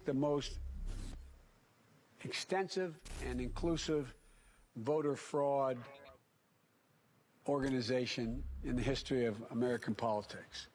the most extensive and inclusive voter fraud organization in the history of American politics.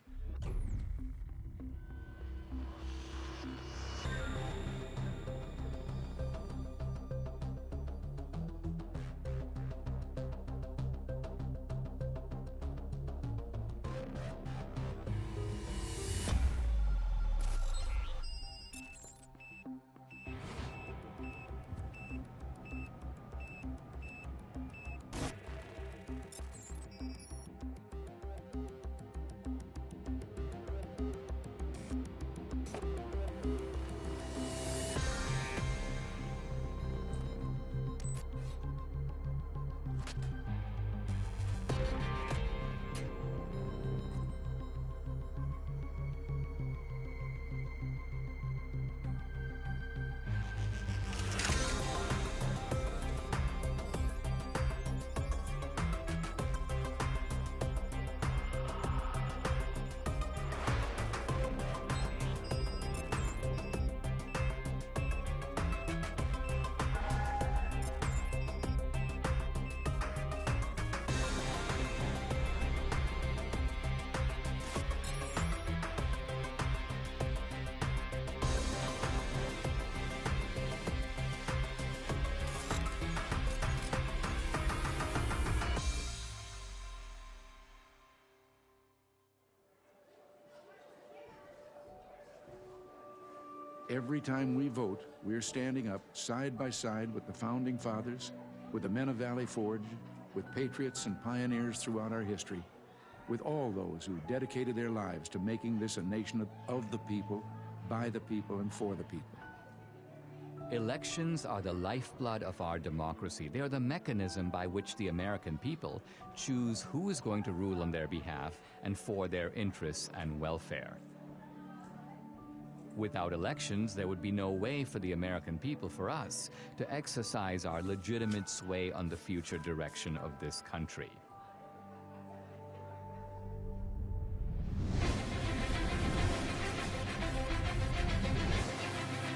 Every time we vote, we're standing up side by side with the Founding Fathers, with the men of Valley Forge, with patriots and pioneers throughout our history, with all those who dedicated their lives to making this a nation of the people, by the people, and for the people. Elections are the lifeblood of our democracy. They are the mechanism by which the American people choose who is going to rule on their behalf and for their interests and welfare. Without elections, there would be no way for the American people, for us, to exercise our legitimate sway on the future direction of this country.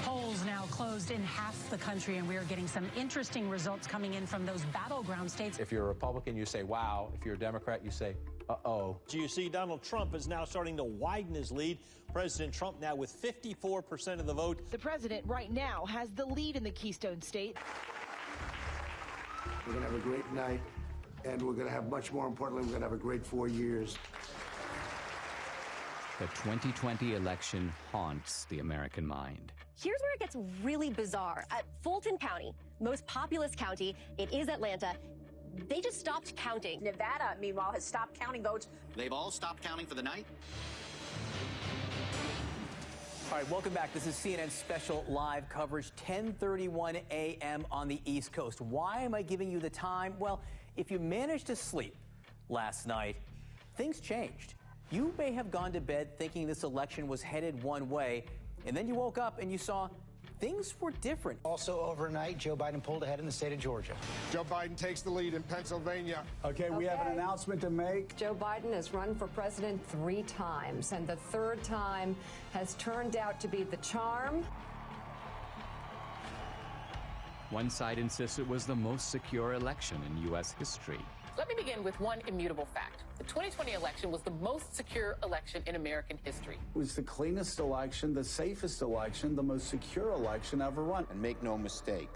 Polls now closed in half the country, and we are getting some interesting results coming in from those battleground states. If you're a Republican, you say, wow. If you're a Democrat, you say, uh-oh. So you see Donald Trump is now starting to widen his lead. President Trump now with 54% of the vote. The president right now has the lead in the Keystone State. We're going to have a great night, and we're going to have, much more importantly, we're going to have a great 4 years. The 2020 election haunts the American mind. Here's where it gets really bizarre. At Fulton County, most populous county, it is Atlanta, they just stopped counting. Nevada, meanwhile, has stopped counting votes. They've all stopped counting for the night? All right, welcome back. This is CNN special live coverage, 10:31 a.m. on the East Coast. Why am I giving you the time? Well, if you managed to sleep last night, things changed. You may have gone to bed thinking this election was headed one way, and then you woke up and you saw things were different. Also overnight, Joe Biden pulled ahead in the state of Georgia. Joe Biden takes the lead in Pennsylvania. Okay, we have an announcement to make. Joe Biden has run for president 3 times, and the 3rd time has turned out to be the charm. One side insists it was the most secure election in U.S. history. Let me begin with one immutable fact. The 2020 election was the most secure election in American history. It was the cleanest election, the safest election, the most secure election ever run. And make no mistake,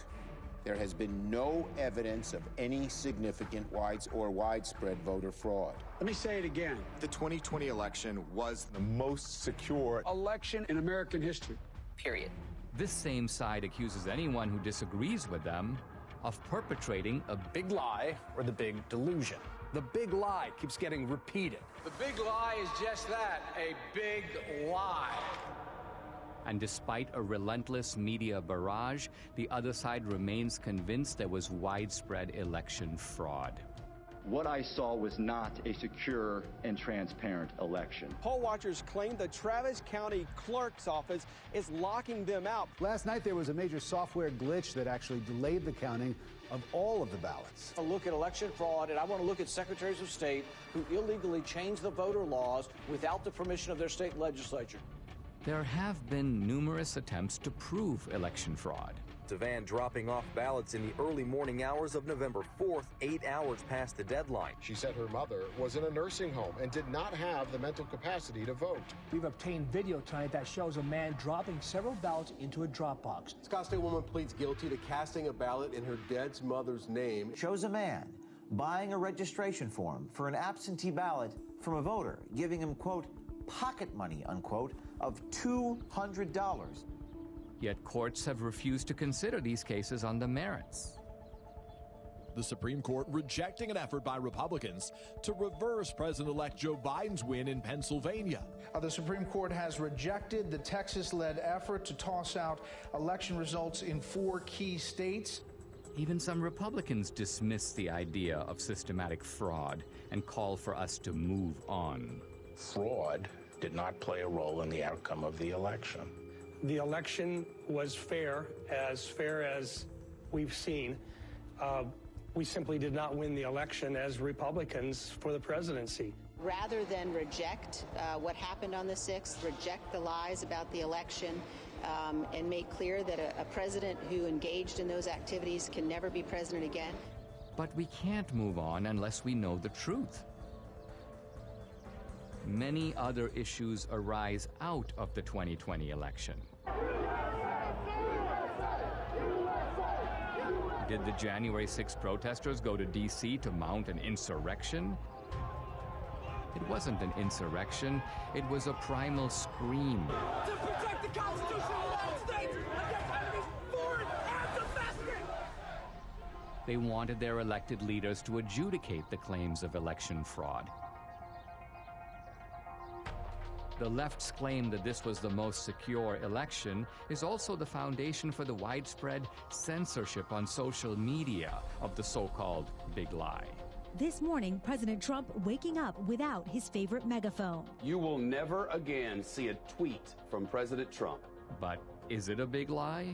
there has been no evidence of any significant widespread voter fraud. Let me say it again. The 2020 election was the most secure election in American history. Period. This same side accuses anyone who disagrees with them of perpetrating a big lie Or the big delusion. The big lie keeps getting repeated. The big lie is just that, a big lie. And despite a relentless media barrage, the other side remains convinced there was widespread election fraud. What I saw was not a secure and transparent election. Poll watchers claim the Travis County Clerk's office is locking them out. Last night, there was a major software glitch that actually delayed the counting of all of the ballots. A look at election fraud, and I want to look at secretaries of state who illegally changed the voter laws without the permission of their state legislature. There have been numerous attempts to prove election fraud. A van dropping off ballots in the early morning hours of November 4th, 8 hours past the deadline. She said her mother was in a nursing home and did not have the mental capacity to vote. We've obtained video tonight that shows a man dropping several ballots into a drop box. Scottsdale woman pleads guilty to casting a ballot in her dead mother's name. Shows a man buying a registration form for an absentee ballot from a voter, giving him, quote, pocket money, unquote, of $200. Yet courts have refused to consider these cases on the merits. The Supreme Court rejecting an effort by Republicans to reverse President-elect Joe Biden's win in Pennsylvania. The Supreme Court has rejected the Texas-led effort to toss out election results in 4 key states. Even some Republicans dismiss the idea of systematic fraud and call for us to move on. Fraud did not play a role in the outcome of the election. The election was fair as we've seen. We simply did not win the election as Republicans for the presidency. Rather than reject what happened on the 6th, reject the lies about the election, and make clear that a president who engaged in those activities can never be president again. But we can't move on unless we know the truth. Many other issues arise out of the 2020 election. Did the January 6 protesters go to D.C. to mount an insurrection? It wasn't an insurrection, it was a primal scream. To protect the Constitution of the United States against enemies foreign and domestic! They wanted their elected leaders to adjudicate the claims of election fraud. The left's claim that this was the most secure election is also the foundation for the widespread censorship on social media of the so-called big lie. This morning, President Trump waking up without his favorite megaphone. You will never again see a tweet from President Trump. But is it a big lie?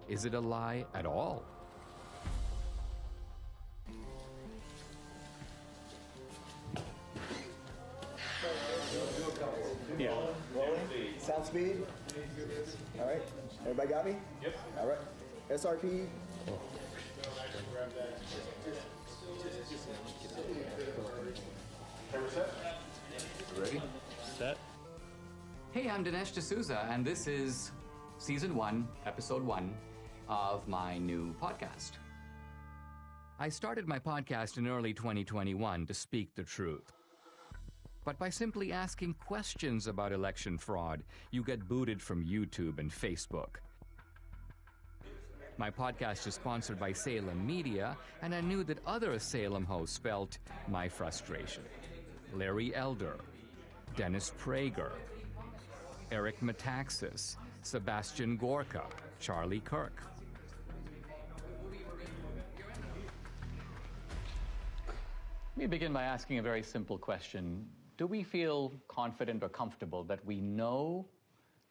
Is it a lie at all? Yeah. Rolling. Sound speed. All right. Everybody got me? Yep. All right. SRP. Ready? Set. Hey, I'm Dinesh D'Souza, and this is Season 1, Episode 1 of my new podcast. I started my podcast in early 2021 to speak the truth. But by simply asking questions about election fraud, you get booted from YouTube and Facebook. My podcast is sponsored by Salem Media, and I knew that other Salem hosts felt my frustration. Larry Elder, Dennis Prager, Eric Metaxas, Sebastian Gorka, Charlie Kirk. Let me begin by asking a very simple question. Do we feel confident or comfortable that we know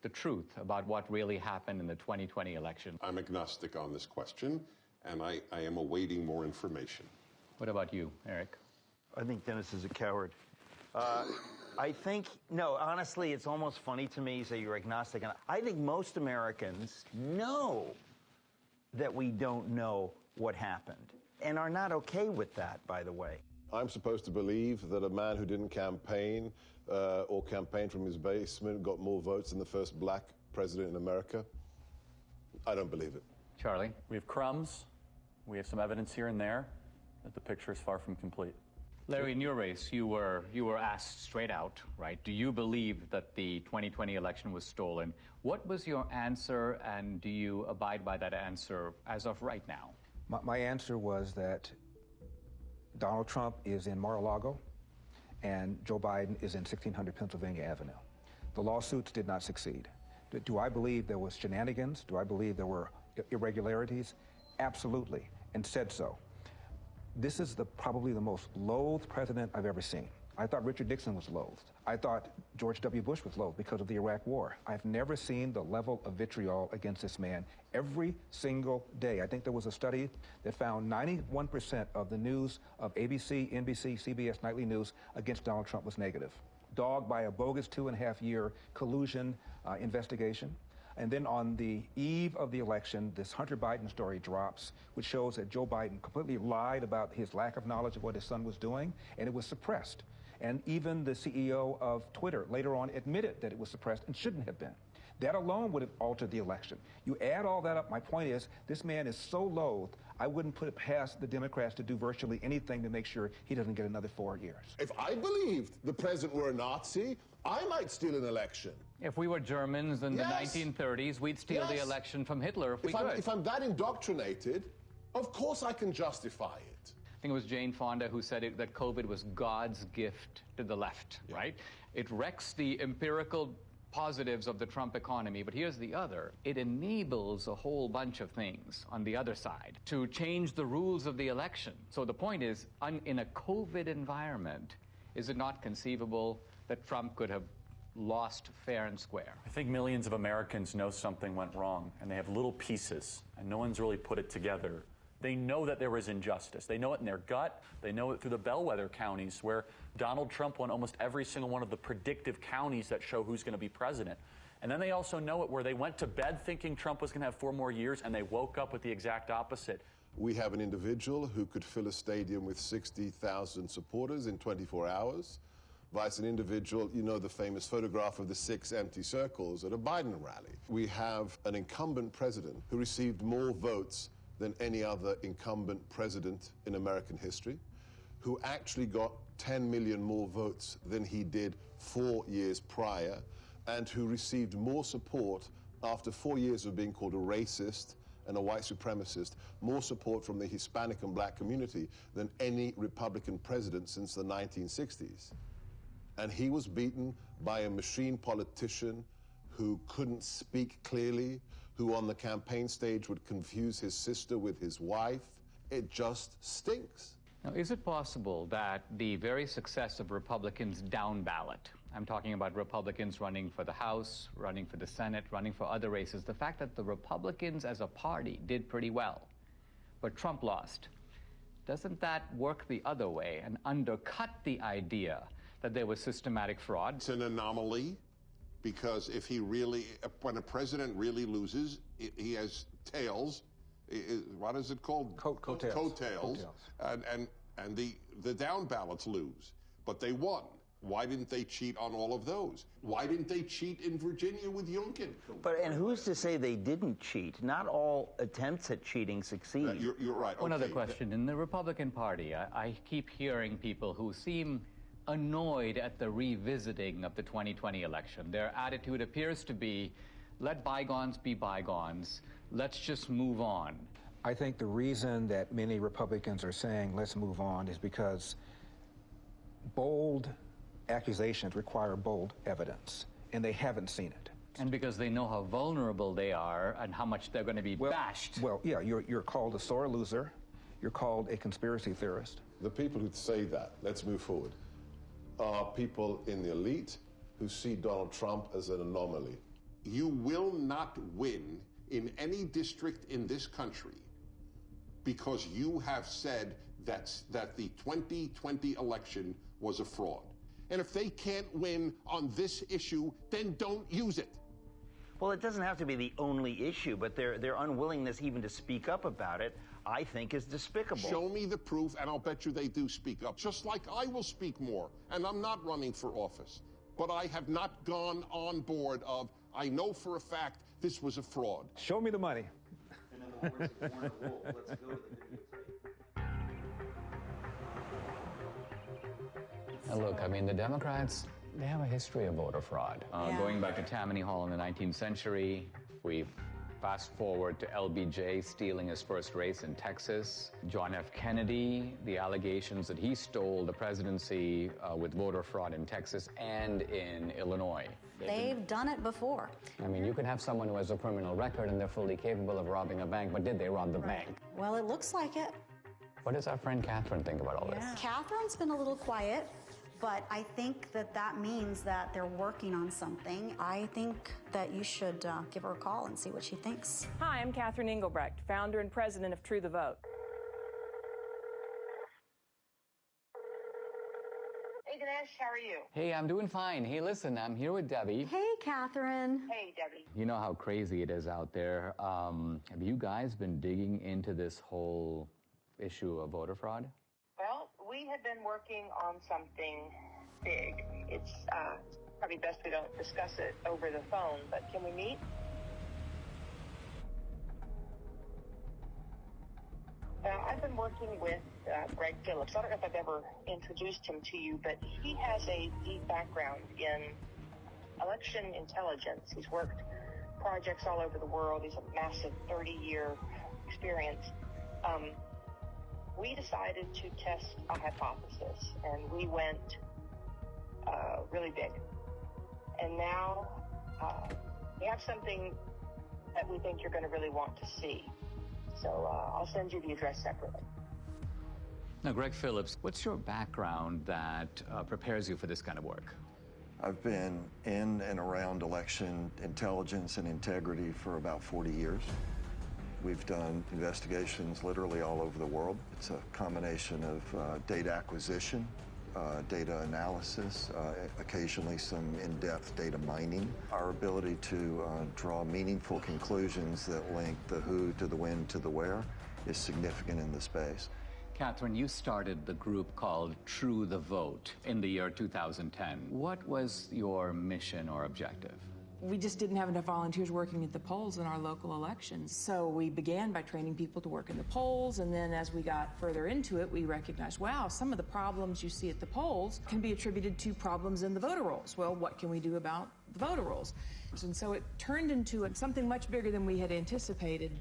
the truth about what really happened in the 2020 election? I'm agnostic on this question, and I am awaiting more information. What about you, Eric? I think Dennis is a coward. I think, no, honestly, it's almost funny to me you say you're agnostic. And I think most Americans know that we don't know what happened and are not okay with that, by the way. I'm supposed to believe that a man who didn't campaign or campaigned from his basement got more votes than the first black president in America. I don't believe it. Charlie? We have crumbs. We have some evidence here and there that the picture is far from complete. Larry, in your race, you were asked straight out, right? Do you believe that the 2020 election was stolen? What was your answer, and do you abide by that answer as of right now? My answer was that Donald Trump is in Mar-a-Lago, and Joe Biden is in 1600 Pennsylvania Avenue. The lawsuits did not succeed. Do I believe there was shenanigans? Do I believe there were irregularities? Absolutely, and said so. This is probably the most loathed president I've ever seen. I thought Richard Nixon was loathed. I thought George W. Bush was loathed because of the Iraq War. I've never seen the level of vitriol against this man every single day. I think there was a study that found 91% of the news of ABC, NBC, CBS nightly news against Donald Trump was negative. dogged by a bogus 2.5-year collusion investigation. And then on the eve of the election, this Hunter Biden story drops, which shows that Joe Biden completely lied about his lack of knowledge of what his son was doing, and it was suppressed. And even the CEO of Twitter later on admitted that it was suppressed and shouldn't have been. That alone would have altered the election. You add all that up, my point is, this man is so loathed, I wouldn't put it past the Democrats to do virtually anything to make sure he doesn't get another 4 years. If I believed the president were a Nazi, I might steal an election. If we were Germans in the 1930s, we'd steal the election from Hitler if we could. If I'm that indoctrinated, of course I can justify it. I think it was Jane Fonda who said that COVID was God's gift to the left, right? It wrecks the empirical positives of the Trump economy, but here's the other. It enables a whole bunch of things on the other side to change the rules of the election. So the point is, in a COVID environment, is it not conceivable that Trump could have lost fair and square? I think millions of Americans know something went wrong, and they have little pieces, and no one's really put it together. They know that there was injustice. They know it in their gut. They know it through the bellwether counties where Donald Trump won almost every single one of the predictive counties that show who's going to be president. And then they also know it where they went to bed thinking Trump was going to have 4 more years, and they woke up with the exact opposite. We have an individual who could fill a stadium with 60,000 supporters in 24 hours, vice an individual, you know, the famous photograph of the 6 empty circles at a Biden rally. We have an incumbent president who received more votes than any other incumbent president in American history, who actually got 10 million more votes than he did 4 years prior, and who received more support after 4 years of being called a racist and a white supremacist, more support from the Hispanic and black community than any Republican president since the 1960s. And he was beaten by a machine politician who couldn't speak clearly, who on the campaign stage would confuse his sister with his wife. It just stinks. Now, is it possible that the very success of Republicans down ballot, I'm talking about Republicans running for the House, running for the Senate, running for other races, the fact that the Republicans as a party did pretty well, but Trump lost, doesn't that work the other way and undercut the idea that there was systematic fraud? It's an anomaly. Because if he really, when a president really loses, he has tails. What is it called? Coattails. Coattails. And the down ballots lose. But they won. Why didn't they cheat on all of those? Why didn't they cheat in Virginia with Youngkin? And who's to say they didn't cheat? Not all attempts at cheating succeed. You're right. One other question. In the Republican Party, I keep hearing people who seem annoyed at the revisiting of the 2020 election. Their attitude appears to be, let bygones be bygones. Let's just move on. I think the reason that many Republicans are saying let's move on is because bold accusations require bold evidence, and they haven't seen it. And because they know how vulnerable they are and how much they're going to be bashed. Well, yeah, you're called a sore loser. You're called a conspiracy theorist. The people who say that, let's move forward, are people in the elite who see Donald Trump as an anomaly. You will not win in any district in this country because you have said that the 2020 election was a fraud. And if they can't win on this issue, then don't use it. Well, it doesn't have to be the only issue, but their unwillingness even to speak up about it, I think, is despicable. Show me the proof, and I'll bet you they do speak up. Just like I will speak more, and I'm not running for office. But I have not gone on board of, I know for a fact this was a fraud. Show me the money. In other words, let's go to the videotape. Now look, I mean, the Democrats, they have a history of voter fraud. Going back to Tammany Hall in the 19th century, we fast forward to LBJ stealing his first race in Texas. John F. Kennedy, the allegations that he stole the presidency with voter fraud in Texas and in Illinois. They've done it before. I mean, you can have someone who has a criminal record and they're fully capable of robbing a bank, but did they rob the bank? Well, it looks like it. What does our friend Catherine think about all this? Catherine's been a little quiet, but I think that means that they're working on something. I think that you should give her a call and see what she thinks. Hi, I'm Catherine Engelbrecht, founder and president of True the Vote. Hey, Dinesh. Dinesh. How are you? Hey, I'm doing fine. Hey, listen, I'm here with Debbie. Hey, Catherine. Hey, Debbie. You know how crazy it is out there. Have you guys been digging into this whole issue of voter fraud? Well, we have been working on something big. It's probably best we don't discuss it over the phone, but can we meet? I've been working with Greg Phillips. I don't know if I've ever introduced him to you, but he has a deep background in election intelligence. He's worked projects all over the world. He's a massive 30-year experience. We decided to test a hypothesis, and we went really big. And now we have something that we think you're going to really want to see. So I'll send you the address separately. Now, Greg Phillips, what's your background that prepares you for this kind of work? I've been in and around election intelligence and integrity for about 40 years. We've done investigations literally all over the world. It's a combination of data acquisition, data analysis, occasionally some in-depth data mining. Our ability to draw meaningful conclusions that link the who to the when to the where is significant in the space. Catherine, you started the group called True the Vote in the year 2010. What was your mission or objective? We just didn't have enough volunteers working at the polls in our local elections. So we began by training people to work in the polls, and then as we got further into it, we recognized, wow, some of the problems you see at the polls can be attributed to problems in the voter rolls. Well, what can we do about the voter rolls? And so it turned into something much bigger than we had anticipated.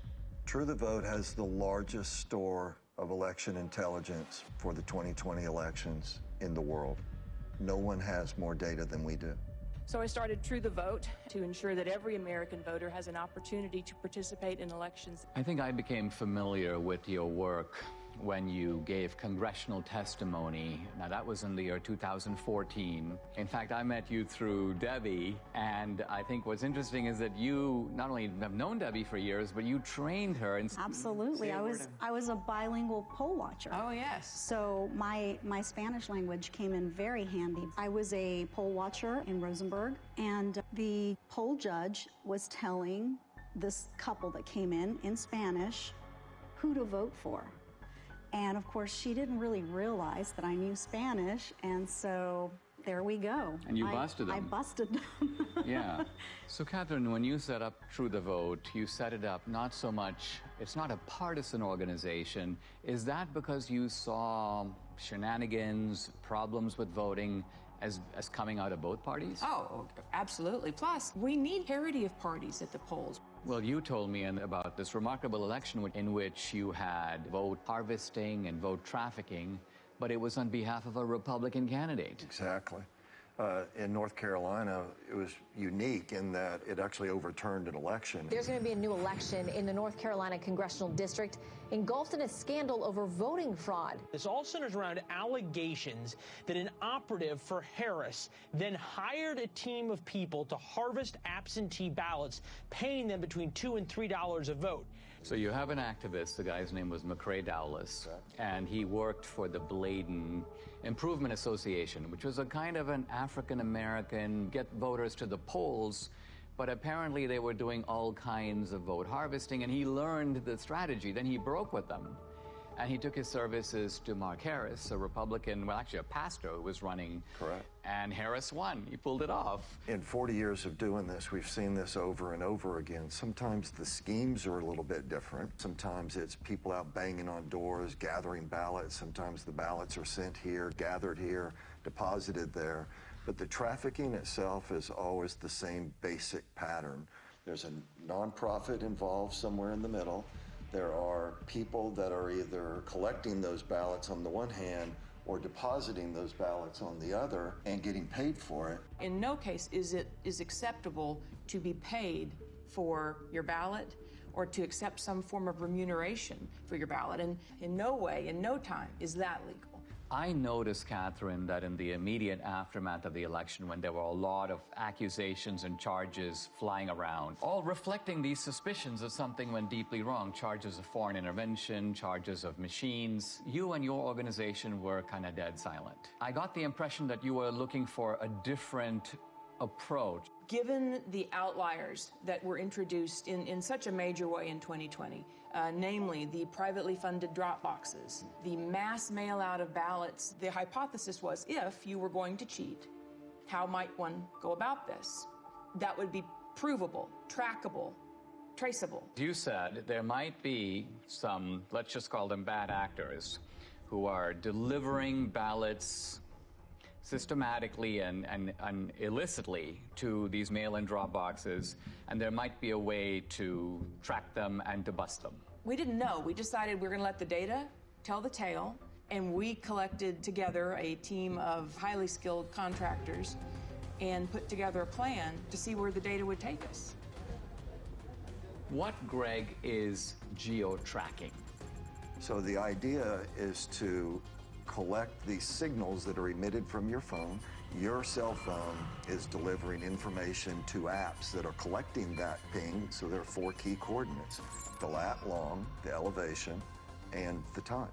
True the Vote has the largest store of election intelligence for the 2020 elections in the world. No one has more data than we do. So I started True the Vote to ensure that every American voter has an opportunity to participate in elections. I think I became familiar with your work when you gave congressional testimony. Now, that was in the year 2014. In fact, I met you through Debbie, and I think what's interesting is that you not only have known Debbie for years, but you trained her. And Absolutely. I was a bilingual poll watcher. Oh, yes. So my Spanish language came in very handy. I was a poll watcher in Rosenberg, and the poll judge was telling this couple that came in Spanish who to vote for. And of course, she didn't really realize that I knew Spanish, and so there we go. And you busted them. I busted them. Yeah. So, Catherine, when you set up True the Vote, you set it up not so much, it's not a partisan organization. Is that because you saw shenanigans, problems with voting as coming out of both parties? Oh, absolutely. Plus, we need parity of parties at the polls. Well, you told me about this remarkable election in which you had vote harvesting and vote trafficking, but it was on behalf of a Republican candidate. Exactly. In North Carolina, it was unique in that it actually overturned an election. There's going to be a new election in the North Carolina congressional district engulfed in a scandal over voting fraud. This all centers around allegations that an operative for Harris then hired a team of people to harvest absentee ballots, paying them between $2 and $3 a vote. So you have an activist, the guy's name was McCrae Dowless, and he worked for the Bladen Improvement Association, which was a kind of an African-American get voters to the polls, but apparently they were doing all kinds of vote harvesting, and he learned the strategy. Then he broke with them, and he took his services to Mark Harris, a Republican, well, actually a pastor who was running. Correct. And Harris won. He pulled it off. In 40 years of doing this, we've seen this over and over again. Sometimes the schemes are a little bit different. Sometimes it's people out banging on doors, gathering ballots. Sometimes the ballots are sent here, gathered here, deposited there. But the trafficking itself is always the same basic pattern. There's a nonprofit involved somewhere in the middle. There are people that are either collecting those ballots on the one hand or depositing those ballots on the other and getting paid for it. In no case is it acceptable to be paid for your ballot or to accept some form of remuneration for your ballot. And in no way, in no time, is that legal. I noticed, Catherine, that in the immediate aftermath of the election, when there were a lot of accusations and charges flying around, all reflecting these suspicions that something went deeply wrong, charges of foreign intervention, charges of machines, you and your organization were kind of dead silent. I got the impression that you were looking for a different approach. Given the outliers that were introduced in such a major way in 2020, namely the privately funded drop boxes, the mass mail out of ballots, the hypothesis was if you were going to cheat, how might one go about this? That would be provable, trackable, traceable. You said there might be some, let's just call them bad actors, who are delivering ballots systematically and illicitly to these mail-in drop boxes, and there might be a way to track them and to bust them. We didn't know. We decided we're going to let the data tell the tale, and we collected together a team of highly skilled contractors and put together a plan to see where the data would take us. What, Greg, is geo-tracking? So the idea is to collect these signals that are emitted from your phone. Your cell phone is delivering information to apps that are collecting that ping. So there are 4 key coordinates: the lat long, the elevation, and the time.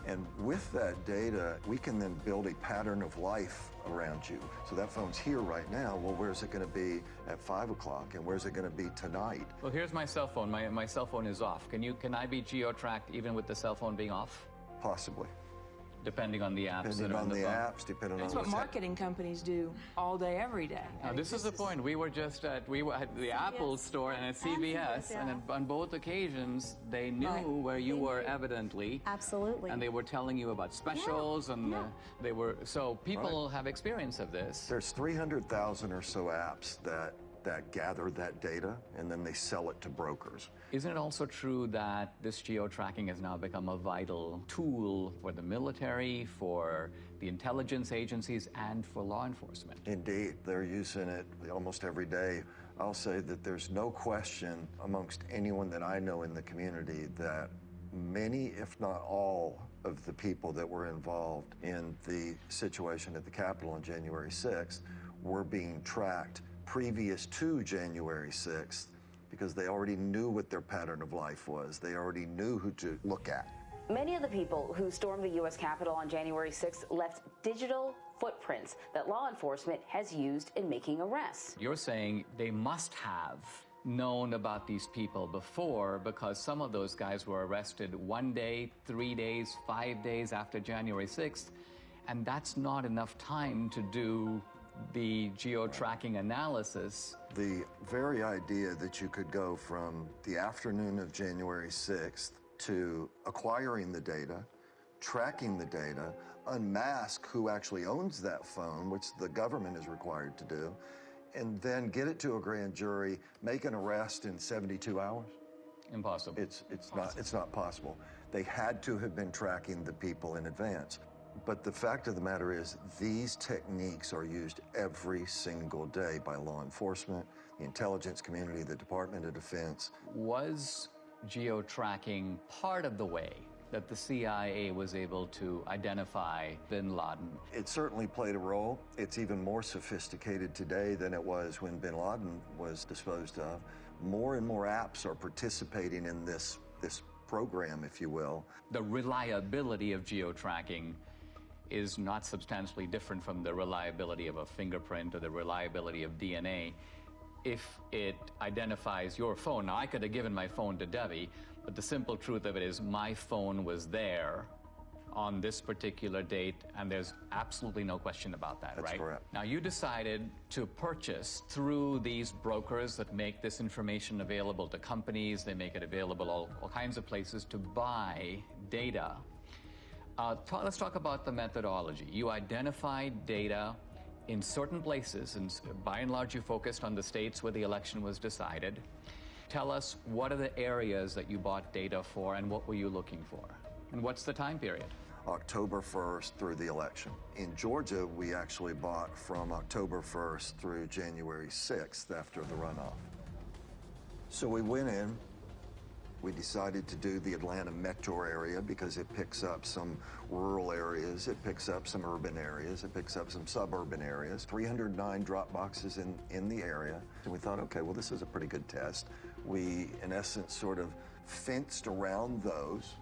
And with that data, we can then build a pattern of life around you. So that phone's here right now. Well, where's it going to be at 5 o'clock? And where's it going to be tonight? Well, here's my cell phone. My cell phone is off. Can I be geo-tracked even with the cell phone being off? Possibly. Depending on the apps. Depending on the apps, depending on That's what marketing companies do all day, every day. Now, this is the point. We were at the Apple store and at CVS, and on both occasions, they knew where you were evidently. Absolutely. And they were telling you about specials, and they were, so people have experience of this. There's 300,000 or so apps that gather that data, and then they sell it to brokers. Isn't it also true that this geo-tracking has now become a vital tool for the military, for the intelligence agencies, and for law enforcement? Indeed, they're using it almost every day. I'll say that there's no question amongst anyone that I know in the community that many, if not all, of the people that were involved in the situation at the Capitol on January 6th were being tracked previous to January 6th, because they already knew what their pattern of life was. They already knew who to look at. Many of the people who stormed the U.S. Capitol on January 6th left digital footprints that law enforcement has used in making arrests. You're saying they must have known about these people before, because some of those guys were arrested 1 day, 3 days, 5 days after January 6th, and that's not enough time to do the geo-tracking analysis. The very idea that you could go from the afternoon of January 6th to acquiring the data, tracking the data, unmask who actually owns that phone, which the government is required to do, and then get it to a grand jury, make an arrest in 72 hours? Impossible. It's not possible. They had to have been tracking the people in advance. But the fact of the matter is, these techniques are used every single day by law enforcement, the intelligence community, the Department of Defense. Was geo-tracking part of the way that the CIA was able to identify bin Laden? It certainly played a role. It's even more sophisticated today than it was when bin Laden was disposed of. More and more apps are participating in this program, if you will. The reliability of geo-tracking is not substantially different from the reliability of a fingerprint or the reliability of DNA. If it identifies your phone, now I could have given my phone to Debbie, but the simple truth of it is my phone was there on this particular date, and there's absolutely no question about that, right? That's correct. Now, you decided to purchase through these brokers that make this information available to companies, they make it available all kinds of places to buy data. Let's talk about the methodology. You identified data in certain places, and by and large you focused on the states where the election was decided. Tell us, what are the areas that you bought data for, and what were you looking for? And what's the time period? October 1st through the election. In Georgia, we actually bought from October 1st through January 6th after the runoff. So we went in, We decided to do the Atlanta metro area because it picks up some rural areas, it picks up some urban areas, it picks up some suburban areas. 309 drop boxes in the area. And we thought, okay, well, this is a pretty good test. We, in essence, sort of fenced around those.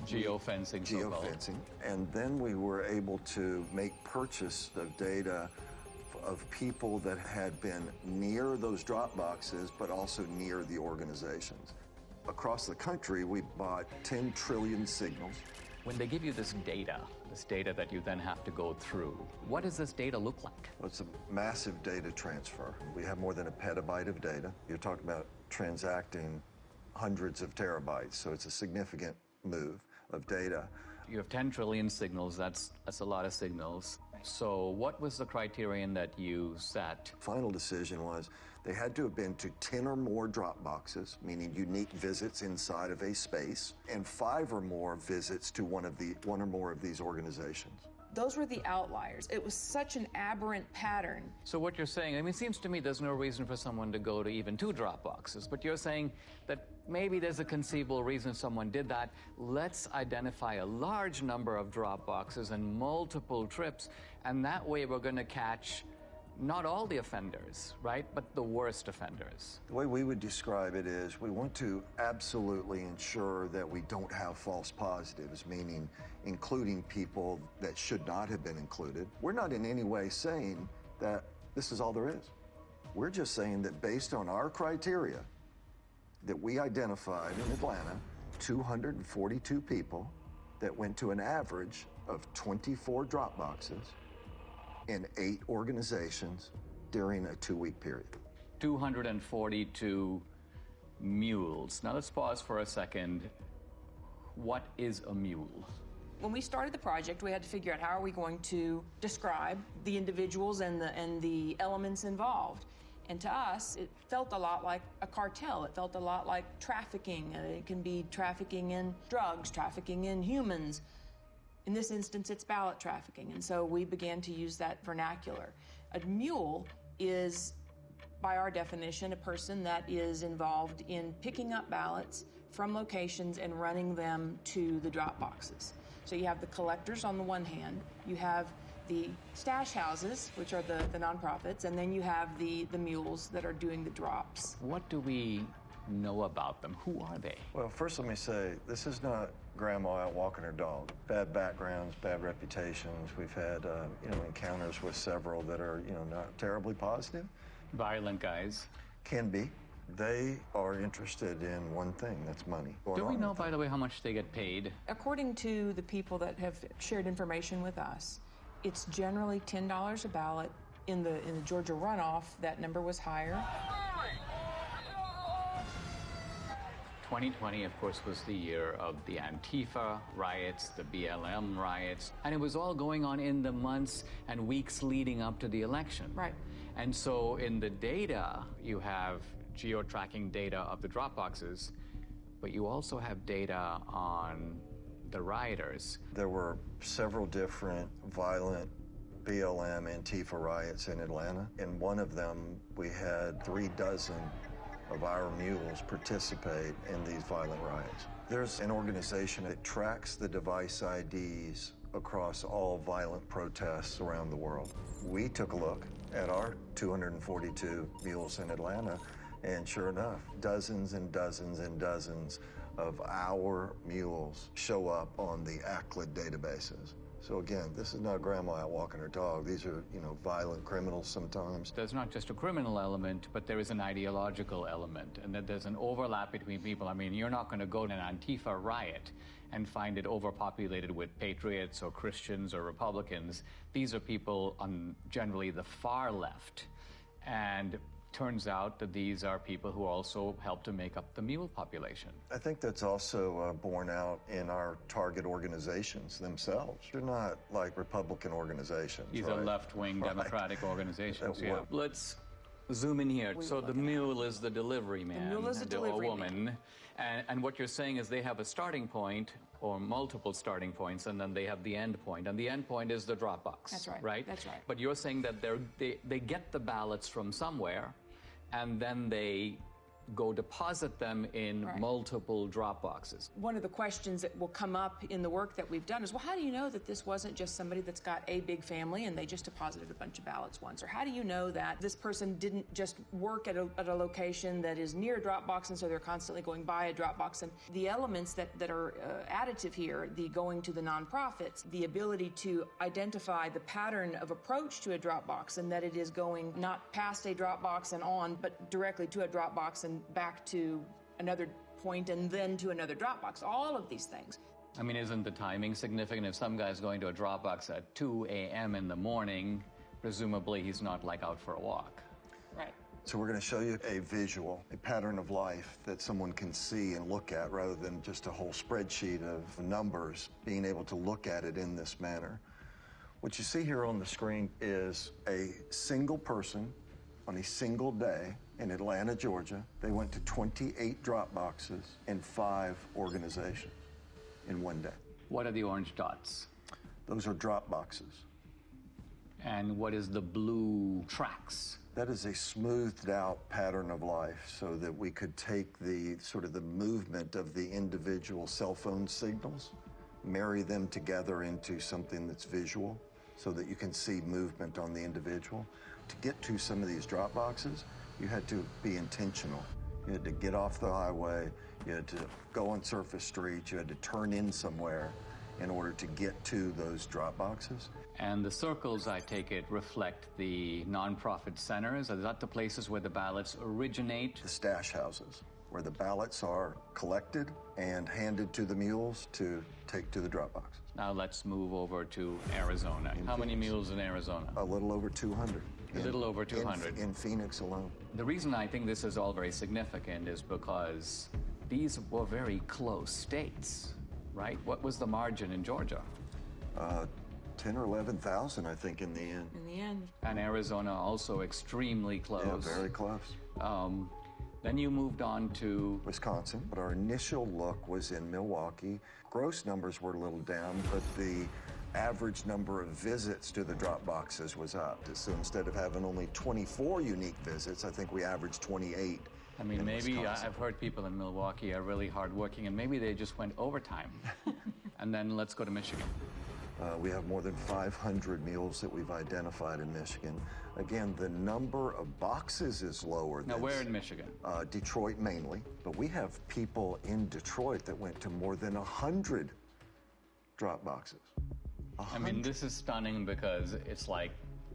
Geofencing, so-called. Geofencing. And then we were able to make purchase of data of people that had been near those drop boxes, but also near the organizations. Across the country, we bought 10 trillion signals. When they give you this data that you then have to go through, what does this data look like? Well, it's a massive data transfer. We have more than a petabyte of data. You're talking about transacting hundreds of terabytes, so it's a significant move of data. You have 10 trillion signals, that's a lot of signals. So what was the criterion that you set? Final decision was they had to have been to 10 or more drop boxes, meaning unique visits inside of a space, and 5 or more visits to one or more of these organizations. Those were the outliers. It was such an aberrant pattern. So what you're saying, I mean, it seems to me there's no reason for someone to go to even 2 drop boxes, but you're saying that maybe there's a conceivable reason someone did that. Let's identify a large number of drop boxes and multiple trips, and that way we're going to catch not all the offenders, right, but the worst offenders. The way we would describe it is we want to absolutely ensure that we don't have false positives, meaning including people that should not have been included. We're not in any way saying that this is all there is. We're just saying that based on our criteria that we identified in Atlanta, 242 people that went to an average of 24 drop boxes in 8 organizations during a 2-week period. 242 mules. Now let's pause for a second. What is a mule? When we started the project, we had to figure out how are we going to describe the individuals and the elements involved. And to us, it felt a lot like a cartel. It felt a lot like trafficking. It can be trafficking in drugs, trafficking in humans. In this instance, it's ballot trafficking, and so we began to use that vernacular. A mule is, by our definition, a person that is involved in picking up ballots from locations and running them to the drop boxes. So you have the collectors on the one hand, you have the stash houses, which are the nonprofits, and then you have the mules that are doing the drops. What do we know about them? Who are they? Well, first let me say, this is not grandma out walking her dog. Bad backgrounds, bad reputations. We've had, encounters with several that are, not terribly positive. Violent guys. Can be. They are interested in one thing, that's money. Do we know, by the way, how much they get paid? According to the people that have shared information with us, it's generally $10 a ballot. In the Georgia runoff, that number was higher. 2020, of course, was the year of the Antifa riots, the BLM riots, and it was all going on in the months and weeks leading up to the election. Right. And so in the data, you have geo-tracking data of the drop boxes, but you also have data on the rioters. There were several different violent BLM Antifa riots in Atlanta. In one of them, we had 36 of our mules participate in these violent riots. There's an organization that tracks the device IDs across all violent protests around the world. We took a look at our 242 mules in Atlanta, and sure enough, dozens and dozens and dozens of our mules show up on the ACLID databases. So again, this is not grandma out walking her dog. These are, violent criminals sometimes. There's not just a criminal element, but there is an ideological element, and that there's an overlap between people. I mean, you're not going to go to an Antifa riot and find it overpopulated with patriots or Christians or Republicans. These are people on generally the far left. And turns out that these are people who also help to make up the mule population. I think that's also borne out in our target organizations themselves. They're not like Republican organizations. These right? are left-wing Democratic organizations. Yeah. Let's zoom in here. So the mule is the delivery man. The mule is the delivery woman. And what you're saying is they have a starting point or multiple starting points, and then they have the end point. And the end point is the drop box. That's right. Right? That's right. But you're saying that they get the ballots from somewhere, and then they go deposit them in multiple drop boxes. One of the questions that will come up in the work that we've done is, well, how do you know that this wasn't just somebody that's got a big family and they just deposited a bunch of ballots once? Or how do you know that this person didn't just work at a location that is near a drop box and so they're constantly going by a drop box? And the elements that are additive here, the going to the nonprofits, the ability to identify the pattern of approach to a drop box, and that it is going not past a drop box and on, but directly to a drop box and back to another point and then to another drop box. All of these things. I mean, isn't the timing significant? If some guy's going to a drop box at 2 a.m. in the morning, presumably he's not like out for a walk. Right. So we're going to show you a visual, a pattern of life that someone can see and look at rather than just a whole spreadsheet of numbers, being able to look at it in this manner. What you see here on the screen is a single person on a single day in Atlanta, Georgia. They went to 28 drop boxes in 5 organizations in one day. What are the orange dots? Those are drop boxes. And what is the blue tracks? That is a smoothed out pattern of life so that we could take the sort of the movement of the individual cell phone signals, marry them together into something that's visual so that you can see movement on the individual. To get to some of these drop boxes, you had to be intentional. You had to get off the highway, you had to go on surface streets, you had to turn in somewhere in order to get to those drop boxes. And the circles, I take it, reflect the nonprofit centers? Are that the places where the ballots originate? The stash houses, where the ballots are collected and handed to the mules to take to the drop boxes. Now let's move over to Arizona. How many mules in Arizona? A little over 200. A little over 200. In Phoenix alone. The reason I think this is all very significant is because these were very close states, right? What was the margin in Georgia? 10 or 11,000, I think, in the end. In the end. And Arizona also extremely close. Yeah, very close. Then you moved on to Wisconsin, but our initial look was in Milwaukee. Gross numbers were a little down, but the average number of visits to the drop boxes was up. So instead of having only 24 unique visits, I think we averaged 28. I mean, maybe I've heard people in Milwaukee are really hardworking, and maybe they just went overtime. And then let's go to Michigan. We have more than 500 mules that we've identified in Michigan. Again, the number of boxes is lower. Now, where in Michigan? Detroit mainly, but we have people in Detroit that went to more than 100 drop boxes. I mean, this is stunning because it's like,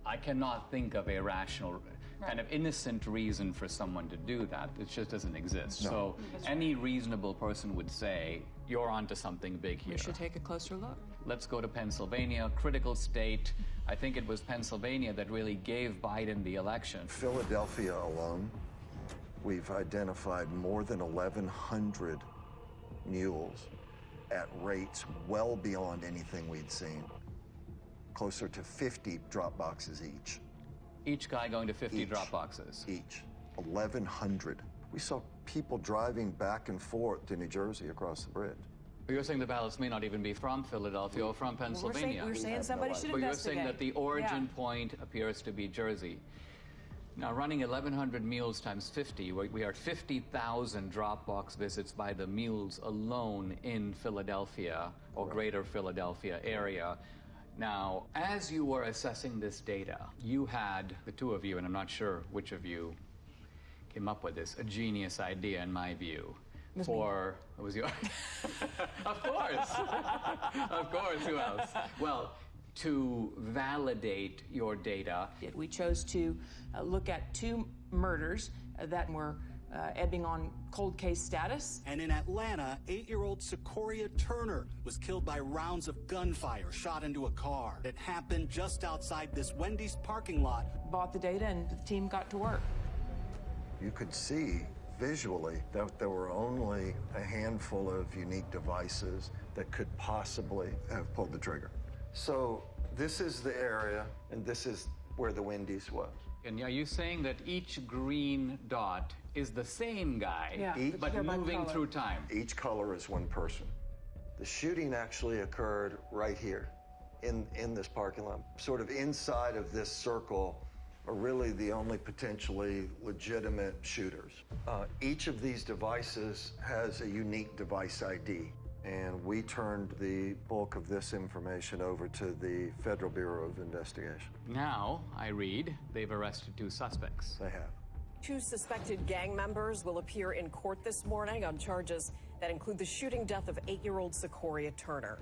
I cannot think of a rational, kind of innocent reason for someone to do that. It just doesn't exist. No. So any reasonable person would say, you're onto something big here. We should take a closer look. Let's go to Pennsylvania, critical state. I think it was Pennsylvania that really gave Biden the election. Philadelphia alone, we've identified more than 1,100 mules at rates well beyond anything we'd seen. Closer to 50 drop boxes each. Each guy going to 50 drop boxes? Each. 1,100. We saw people driving back and forth to New Jersey across the bridge. But you're saying the ballots may not even be from Philadelphia or from Pennsylvania. We're saying somebody should investigate. But you're investigate. saying that the origin point appears to be Jersey. Now, running 1,100 mules times 50, we are at 50,000 drop box visits by the mules alone in Philadelphia or greater Philadelphia area. Now, as you were assessing this data, you had, the two of you, and I'm not sure which of you came up with this, a genius idea in my view. It was your, of course, of course, who else? Well, to validate your data. We chose to look at 2 murders that were ebbing on cold case status. And in Atlanta, 8-year-old Secoria Turner was killed by rounds of gunfire shot into a car. It happened just outside this Wendy's parking lot. Bought the data and the team got to work. You could see visually that there were only a handful of unique devices that could possibly have pulled the trigger. So this is the area, and this is where the Wendy's was. And are you saying that each green dot is the same guy, but moving through time? Each color is one person. The shooting actually occurred right here in this parking lot, sort of inside of this circle are really the only potentially legitimate shooters. Each of these devices has a unique device ID, and we turned the bulk of this information over to the Federal Bureau of Investigation. Now, I read, they've arrested 2 suspects. They have. 2 suspected gang members will appear in court this morning on charges that include the shooting death of 8-year-old Sequoia Turner.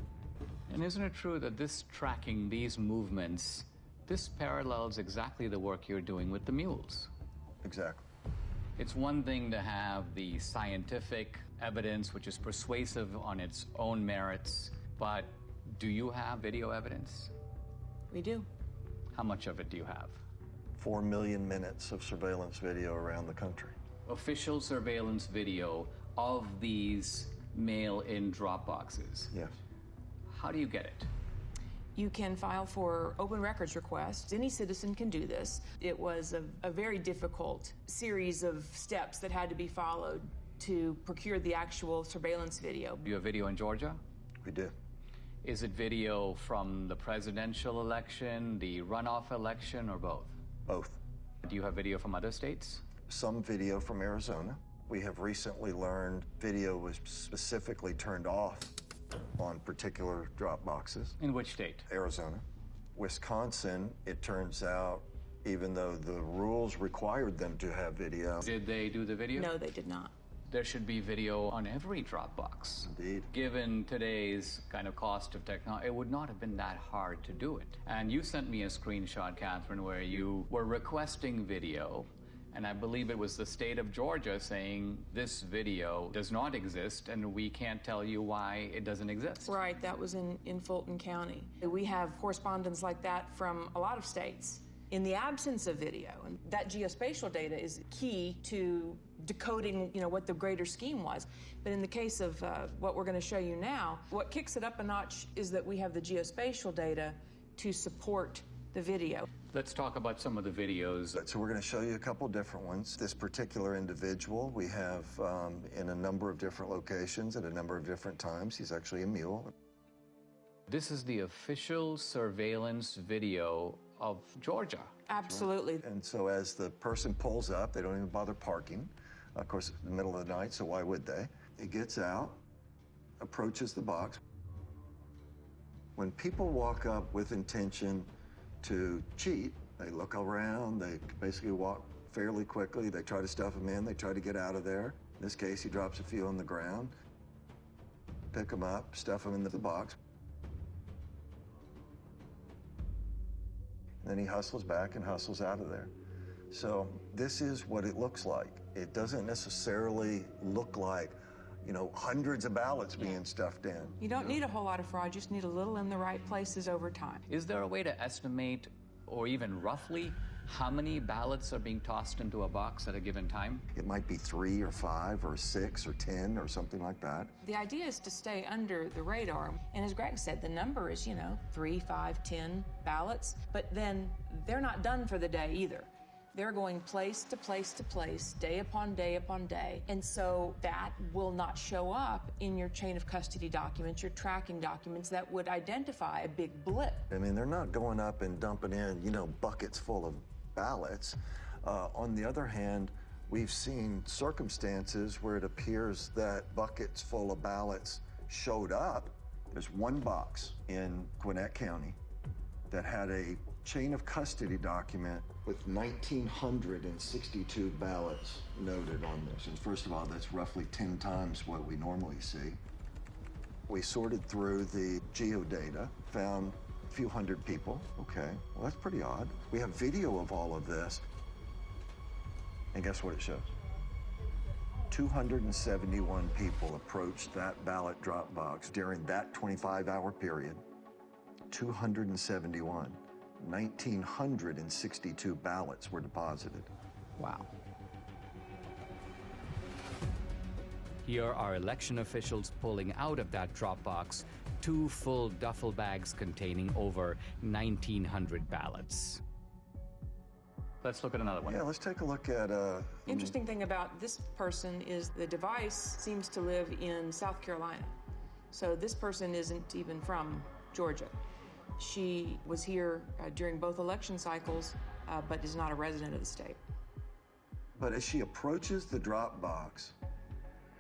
And isn't it true that this tracking, these movements, this parallels exactly the work you're doing with the Mules? Exactly. It's one thing to have the scientific evidence, which is persuasive on its own merits, but do you have video evidence? We do. How much of it do you have? 4 million minutes of surveillance video around the country. Official surveillance video of these mail-in drop boxes? Yes. How do you get it? You can file for open records requests. Any citizen can do this. It was a very difficult series of steps that had to be followed to procure the actual surveillance video. Do you have video in Georgia? We do. Is it video from the presidential election, the runoff election, or both? Both. Do you have video from other states? Some video from Arizona. We have recently learned video was specifically turned off on particular drop boxes. In which state? Arizona. Wisconsin, it turns out, even though the rules required them to have video. Did they do the video? No, they did not. There should be video on every Dropbox. Indeed. Given today's kind of cost of technology, it would not have been that hard to do it. And you sent me a screenshot, Catherine, where you were requesting video, and I believe it was the state of Georgia saying this video does not exist, and we can't tell you why it doesn't exist. Right, that was in Fulton County. We have correspondence like that from a lot of states. In the absence of video, and that geospatial data is key to decoding, what the greater scheme was. But in the case of what we're going to show you now, what kicks it up a notch is that we have the geospatial data to support the video. Let's talk about some of the videos. So we're going to show you a couple different ones. This particular individual we have in a number of different locations at a number of different times. He's actually a mule. This is the official surveillance video of Georgia. Absolutely. And so as the person pulls up, they don't even bother parking. Of course, it's the middle of the night, so why would they? He gets out, approaches the box. When people walk up with intention to cheat, they look around, they basically walk fairly quickly, they try to stuff them in, they try to get out of there. In this case, he drops a few on the ground, pick them up, stuff them into the box. Then he hustles back and hustles out of there. So this is what it looks like. It doesn't necessarily look like, hundreds of ballots being stuffed in. You don't need a whole lot of fraud, you just need a little in the right places over time. Is there a way to estimate, or even roughly, how many ballots are being tossed into a box at a given time? It might be 3 or 5 or 6 or 10 or something like that. The idea is to stay under the radar. And as Greg said, the number is, 3, 5, 10 ballots. But then they're not done for the day either. They're going place to place to place, day upon day upon day. And so that will not show up in your chain of custody documents, your tracking documents that would identify a big blip. I mean, they're not going up and dumping in, buckets full of ballots. On the other hand, we've seen circumstances where it appears that buckets full of ballots showed up. There's one box in Gwinnett County that had a chain of custody document with 1,962 ballots noted on this. And first of all, that's roughly 10 times what we normally see. We sorted through the geodata, found a few hundred people. Okay, well, that's pretty odd. We have video of all of this. And guess what it shows? 271 people approached that ballot drop box during that 25-hour period. 271. 1,962 ballots were deposited. Wow. Here are election officials pulling out of that drop box 2 full duffel bags containing over 1,900 ballots. Let's look at another one. Yeah, let's take a look at... Interesting thing about this person is the device seems to live in South Carolina. So this person isn't even from Georgia. She was here during both election cycles but is not a resident of the state. But as she approaches the drop box,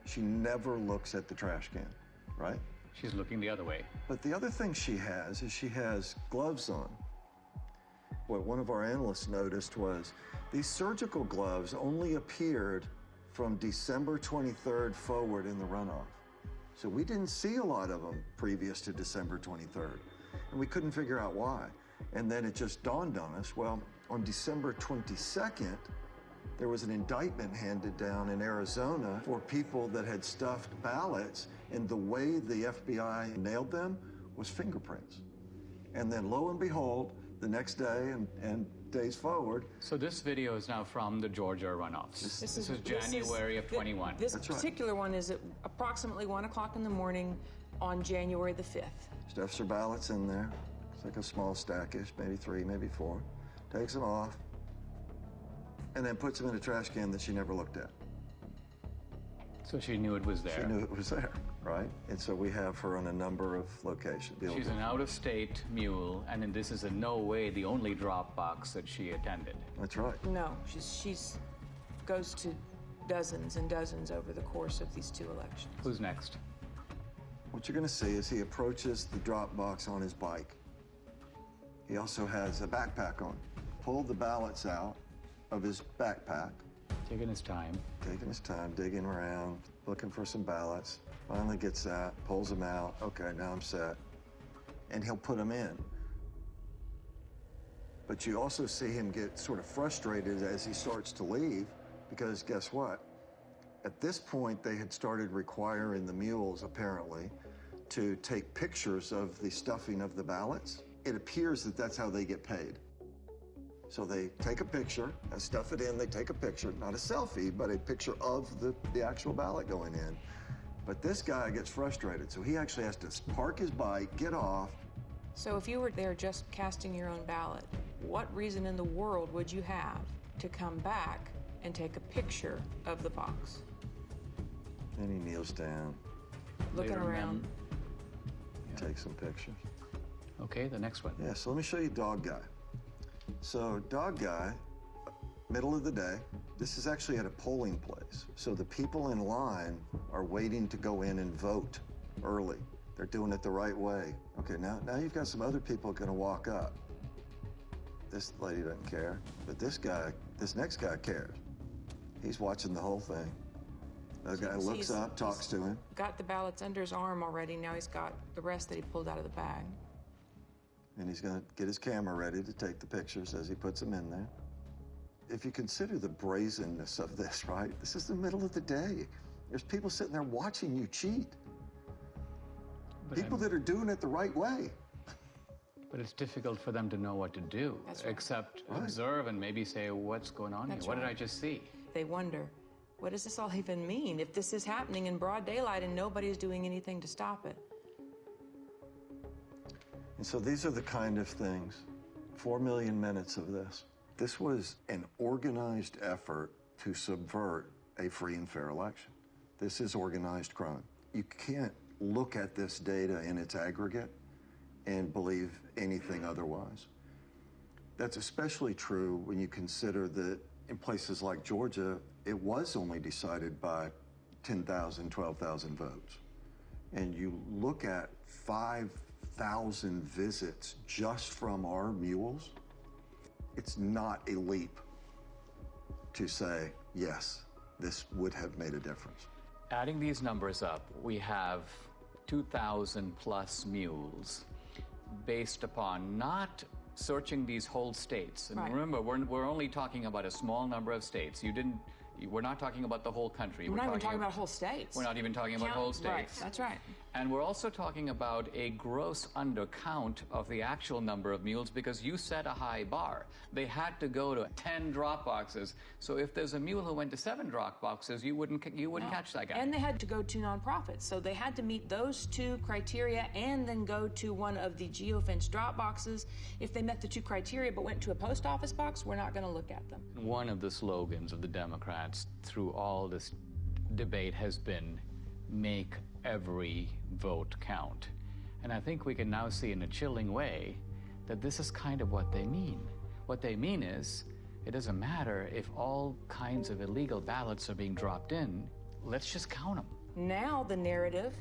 she never looks at the trash can, right? She's looking the other way. But the other thing she has is she has gloves on. What one of our analysts noticed was these surgical gloves only appeared from December 23rd forward in the runoff. So we didn't see a lot of them previous to December 23rd, and we couldn't figure out why. And then it just dawned on us, well, on December 22nd, there was an indictment handed down in Arizona for people that had stuffed ballots, and the way the FBI nailed them was fingerprints. And then lo and behold, the next day and days forward. So this video is now from the Georgia runoffs. This is January of 21. This particular one is at approximately 1 o'clock in the morning on January the 5th. Stuffs her ballots in there. It's like a small stackish, maybe 3, maybe 4. Takes them off, and then puts them in a trash can that she never looked at. So she knew it was there. She knew it was there, right? And so we have her on a number of locations. She's an out-of-state mule, and then this is in no way the only drop box that she attended. That's right. No, she's goes to dozens and dozens over the course of these 2 elections. Who's next? What you're going to see is he approaches the drop box on his bike. He also has a backpack on. Pulled the ballots out of his backpack. Taking his time. Taking his time, digging around, looking for some ballots. Finally gets that, pulls them out. Okay, now I'm set. And he'll put them in. But you also see him get sort of frustrated as he starts to leave, because guess what? At this point, they had started requiring the mules, apparently, to take pictures of the stuffing of the ballots. It appears that that's how they get paid. So they take a picture, stuff it in, they take a picture, not a selfie, but a picture of the actual ballot going in. But this guy gets frustrated, so he actually has to park his bike, get off. So if you were there just casting your own ballot, what reason in the world would you have to come back and take a picture of the box? And he kneels down. Looking around. Takes some pictures. Okay, the next one. Yeah, so let me show you Dog Guy. So Dog Guy, middle of the day, this is actually at a polling place. So the people in line are waiting to go in and vote early. They're doing it the right way. Okay, now you've got some other people going to walk up. This lady doesn't care, but this next guy cares. He's watching the whole thing. The guy looks up, talks to him. Got the ballots under his arm already. Now he's got the rest that he pulled out of the bag. And he's going to get his camera ready to take the pictures as he puts them in there. If you consider the brazenness of this, right? This is the middle of the day. There's people sitting there watching you cheat. People that are doing it the right way. But it's difficult for them to know what to do, except observe and maybe say, what's going on here? What did I just see? They wonder, what does this all even mean if this is happening in broad daylight and nobody's doing anything to stop it? And so these are the kind of things, 4 million minutes of this. This was an organized effort to subvert a free and fair election. This is organized crime. You can't look at this data in its aggregate and believe anything otherwise. That's especially true when you consider that in places like Georgia, it was only decided by 10,000, 12,000 votes. And you look at 5,000 visits just from our mules, it's not a leap to say, yes, this would have made a difference. Adding these numbers up, we have 2,000 plus mules based upon not searching these whole states. And remember, we're only talking about a small number of states. We're not talking about the whole country. We're not even talking about whole states. We're not even talking about whole states. Right, that's right. And we're also talking about a gross undercount of the actual number of mules because you set a high bar. They had to go to 10 drop boxes. So if there's a mule who went to 7 drop boxes, you wouldn't catch that guy. And they had to go to nonprofits. So they had to meet those 2 criteria and then go to one of the geofence drop boxes. If they met the 2 criteria but went to a post office box, we're not going to look at them. One of the slogans of the Democrats through all this debate has been, make every vote count. And I think we can now see in a chilling way that this is kind of what they mean. What they mean is, it doesn't matter if all kinds of illegal ballots are being dropped in, let's just count them. Now the narrative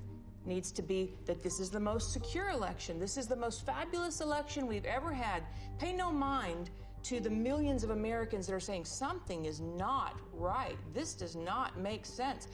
needs to be that this is the most secure election. This is the most fabulous election we've ever had. Pay no mind to the millions of Americans that are saying something is not right. This does not make sense.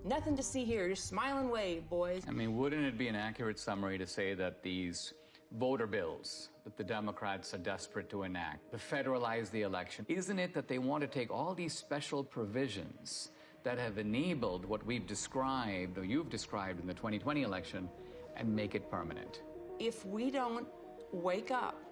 Nothing to see here. Just smile and wave, boys. I mean, wouldn't it be an accurate summary to say that these voter bills that the Democrats are desperate to enact, to federalize the election, isn't it that they want to take all these special provisions that have enabled what we've described, or you've described in the 2020 election, and make it permanent? If we don't wake up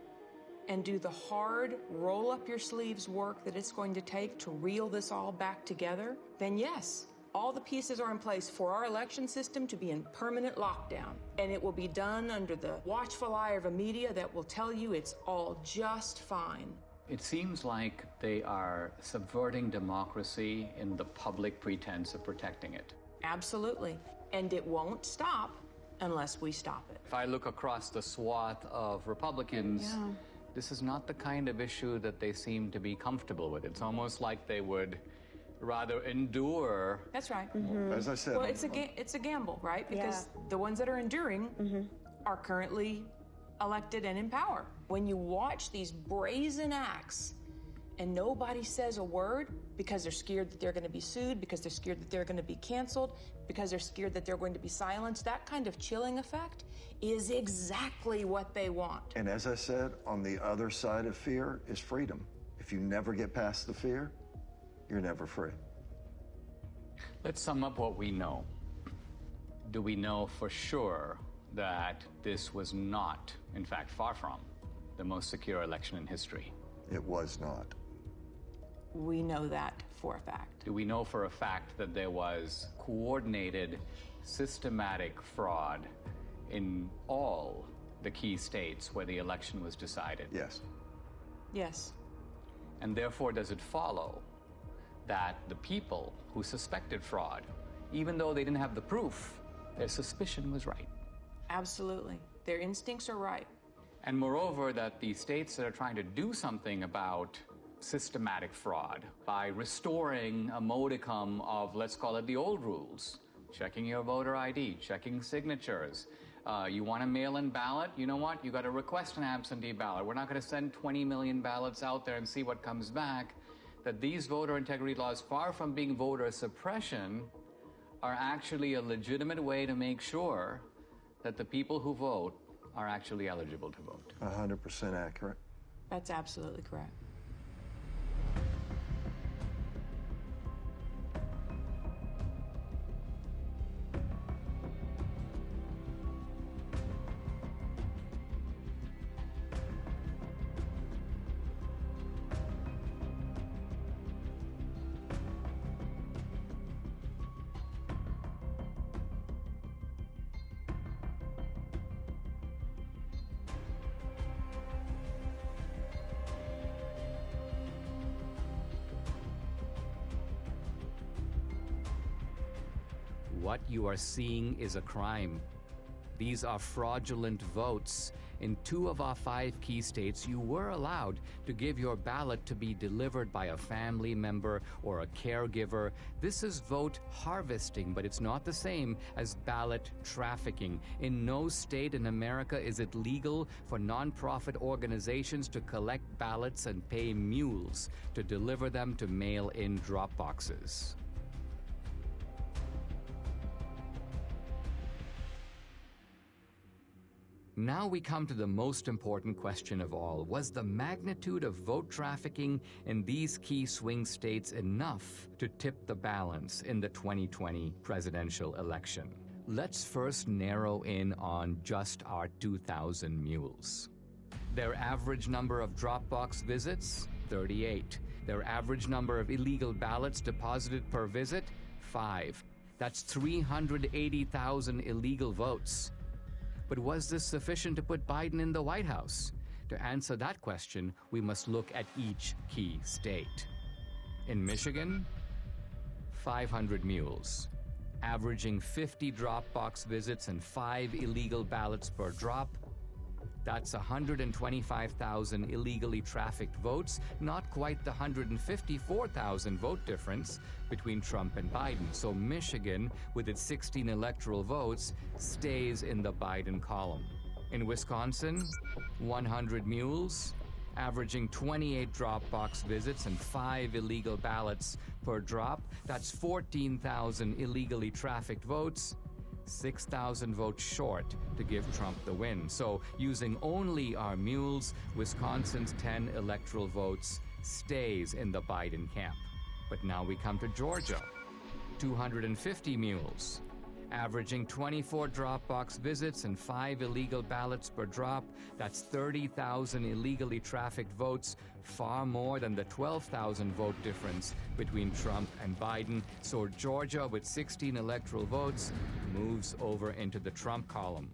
and do the hard, roll up your sleeves work that it's going to take to reel this all back together, then yes, all the pieces are in place for our election system to be in permanent lockdown. And it will be done under the watchful eye of a media that will tell you it's all just fine. It seems like they are subverting democracy in the public pretense of protecting it. Absolutely. And it won't stop unless we stop it. If I look across the swath of Republicans, this is not the kind of issue that they seem to be comfortable with. It's almost like they would rather endure. That's right. As I said, well, it's a gamble, right? Because the ones that are enduring are currently elected and in power. When you watch these brazen acts and nobody says a word because they're scared that they're going to be sued, because they're scared that they're going to be canceled, because they're scared that they're going to be silenced, that kind of chilling effect is exactly what they want. And as I said, on the other side of fear is freedom. If you never get past the fear, you're never free. Let's sum up what we know. Do we know for sure that this was not, in fact, far from, the most secure election in history? It was not. We know that for a fact. Do we know for a fact that there was coordinated, systematic fraud in all the key states where the election was decided? Yes. Yes. And therefore, does it follow that the people who suspected fraud, even though they didn't have the proof, their suspicion was right? Absolutely. Their instincts are right. And moreover, that the states that are trying to do something about systematic fraud by restoring a modicum of, let's call it the old rules, checking your voter ID, checking signatures. You want a mail-in ballot? You know what? You got to request an absentee ballot. We're not going to send 20 million ballots out there and see what comes back. That these voter integrity laws, far from being voter suppression, are actually a legitimate way to make sure that the people who vote are actually eligible to vote. 100% accurate. That's absolutely correct. What you are seeing is a crime. These are fraudulent votes. In 2 of our 5 key states, you were allowed to give your ballot to be delivered by a family member or a caregiver. This is vote harvesting, but it's not the same as ballot trafficking. In no state in America is it legal for nonprofit organizations to collect ballots and pay mules to deliver them to mail-in drop boxes. Now we come to the most important question of all. Was the magnitude of vote trafficking in these key swing states enough to tip the balance in the 2020 presidential election? Let's first narrow in on just our 2,000 mules. Their average number of Dropbox visits, 38. Their average number of illegal ballots deposited per visit, 5. That's 380,000 illegal votes. But was this sufficient to put Biden in the White House? To answer that question, we must look at each key state. In Michigan, 500 mules, averaging 50 Dropbox visits and 5 illegal ballots per drop, That's 125,000 illegally trafficked votes, not quite the 154,000 vote difference between Trump and Biden. So Michigan, with its 16 electoral votes, stays in the Biden column. In Wisconsin, 100 Mules, averaging 28 drop-box visits and 5 illegal ballots per drop. That's 14,000 illegally trafficked votes, 6,000 votes short to give Trump the win. So using only our Mules, Wisconsin's 10 electoral votes stays in the Biden camp. But now we come to Georgia. 250 Mules, averaging 24 drop-box visits and 5 illegal ballots per drop. That's 30,000 illegally trafficked votes, far more than the 12,000 vote difference between Trump and Biden. So Georgia, with 16 electoral votes, moves over into the Trump column.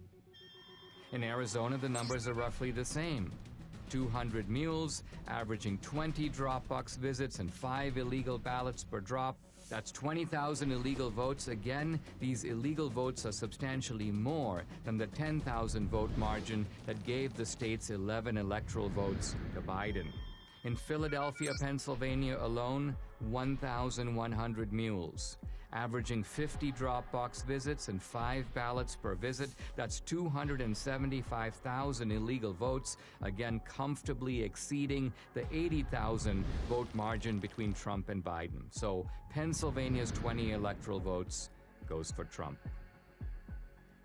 In Arizona, the numbers are roughly the same. 200 Mules, averaging 20 drop-box visits and 5 illegal ballots per drop. That's 20,000 illegal votes. Again, these illegal votes are substantially more than the 10,000 vote margin that gave the state's 11 electoral votes to Biden. In Philadelphia, Pennsylvania alone, 1,100 Mules, averaging 50 drop-box visits and 5 ballots per visit. That's 275,000 illegal votes, again comfortably exceeding the 80,000 vote margin between Trump and Biden. So Pennsylvania's 20 electoral votes goes for Trump.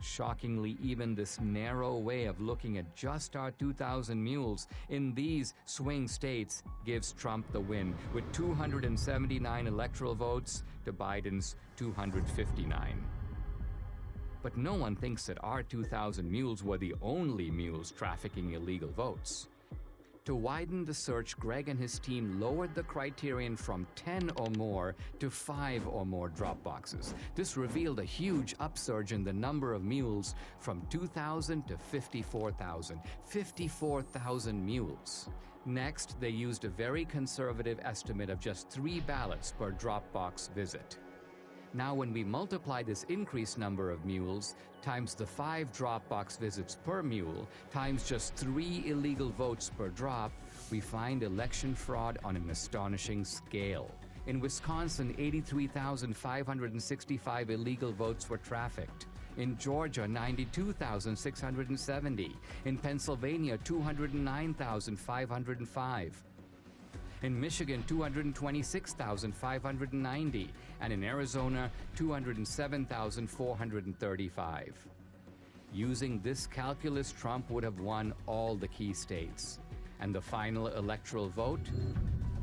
Shockingly, even this narrow way of looking at just our 2,000 Mules in these swing states gives Trump the win, with 279 electoral votes to Biden's 259. But no one thinks that our 2,000 Mules were the only mules trafficking illegal votes. To widen the search, Greg and his team lowered the criterion from 10 or more to 5 or more drop boxes. This revealed a huge upsurge in the number of mules from 2,000 to 54,000. 54,000 mules. Next, they used a very conservative estimate of just 3 ballots per drop box visit. Now, when we multiply this increased number of mules times the 5 drop-box visits per mule times just 3 illegal votes per drop, we find election fraud on an astonishing scale. In Wisconsin, 83,565 illegal votes were trafficked. In Georgia, 92,670. In Pennsylvania, 209,505. In Michigan, 226,590, and in Arizona, 207,435. Using this calculus, Trump would have won all the key states. And the final electoral vote,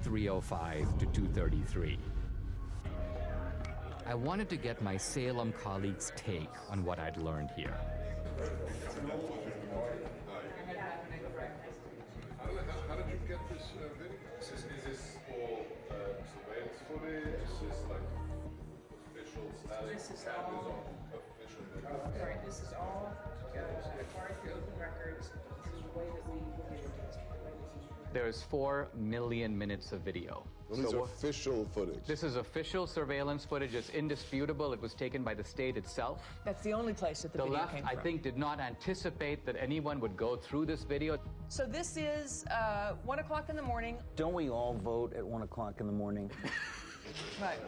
305 to 233. I wanted to get my Salem colleagues' take on what I'd learned here. How did you get this video? Is this all surveillance footage? Is this like official status? This is all right. This is all acquired through open records. This is the way that we will get into this. There's 4 million minutes of video. Well, these are official footage. This is official surveillance footage. It's indisputable. It was taken by the state itself. That's the only place that the video left, came from. I think, did not anticipate that anyone would go through this video. So this is 1 o'clock in the morning. Don't we all vote at 1 o'clock in the morning? Right.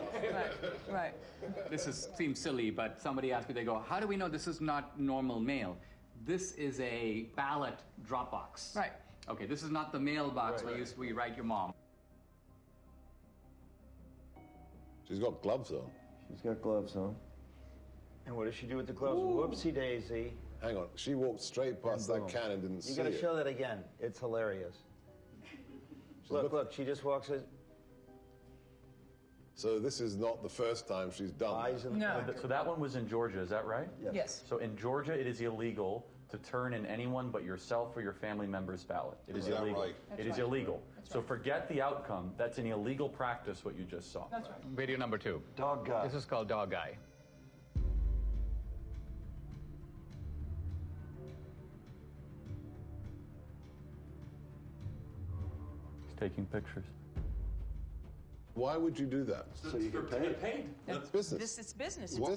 This seems silly, but somebody asked me, they go, how do we know this is not normal mail? This is a ballot drop box. Right. Okay, this is not the mailbox where we write your mom. She's got gloves on. She's got gloves on. And what does she do with the gloves? Ooh. Whoopsie daisy. Hang on, she walked straight past that can and didn't see it. You gotta show that again. It's hilarious. Look, she just walks in. So this is not the first time she's done that. No. So that one was in Georgia, is that right? Yes. So in Georgia, it is illegal to turn in anyone but yourself or your family member's ballot. It is illegal. Right? It is illegal. So forget the outcome. That's an illegal practice, what you just saw. That's right. Video number 2. Dog guy. This is called Dog Guy. He's taking pictures. Why would you do that? So you get paid. That's business. It's business. What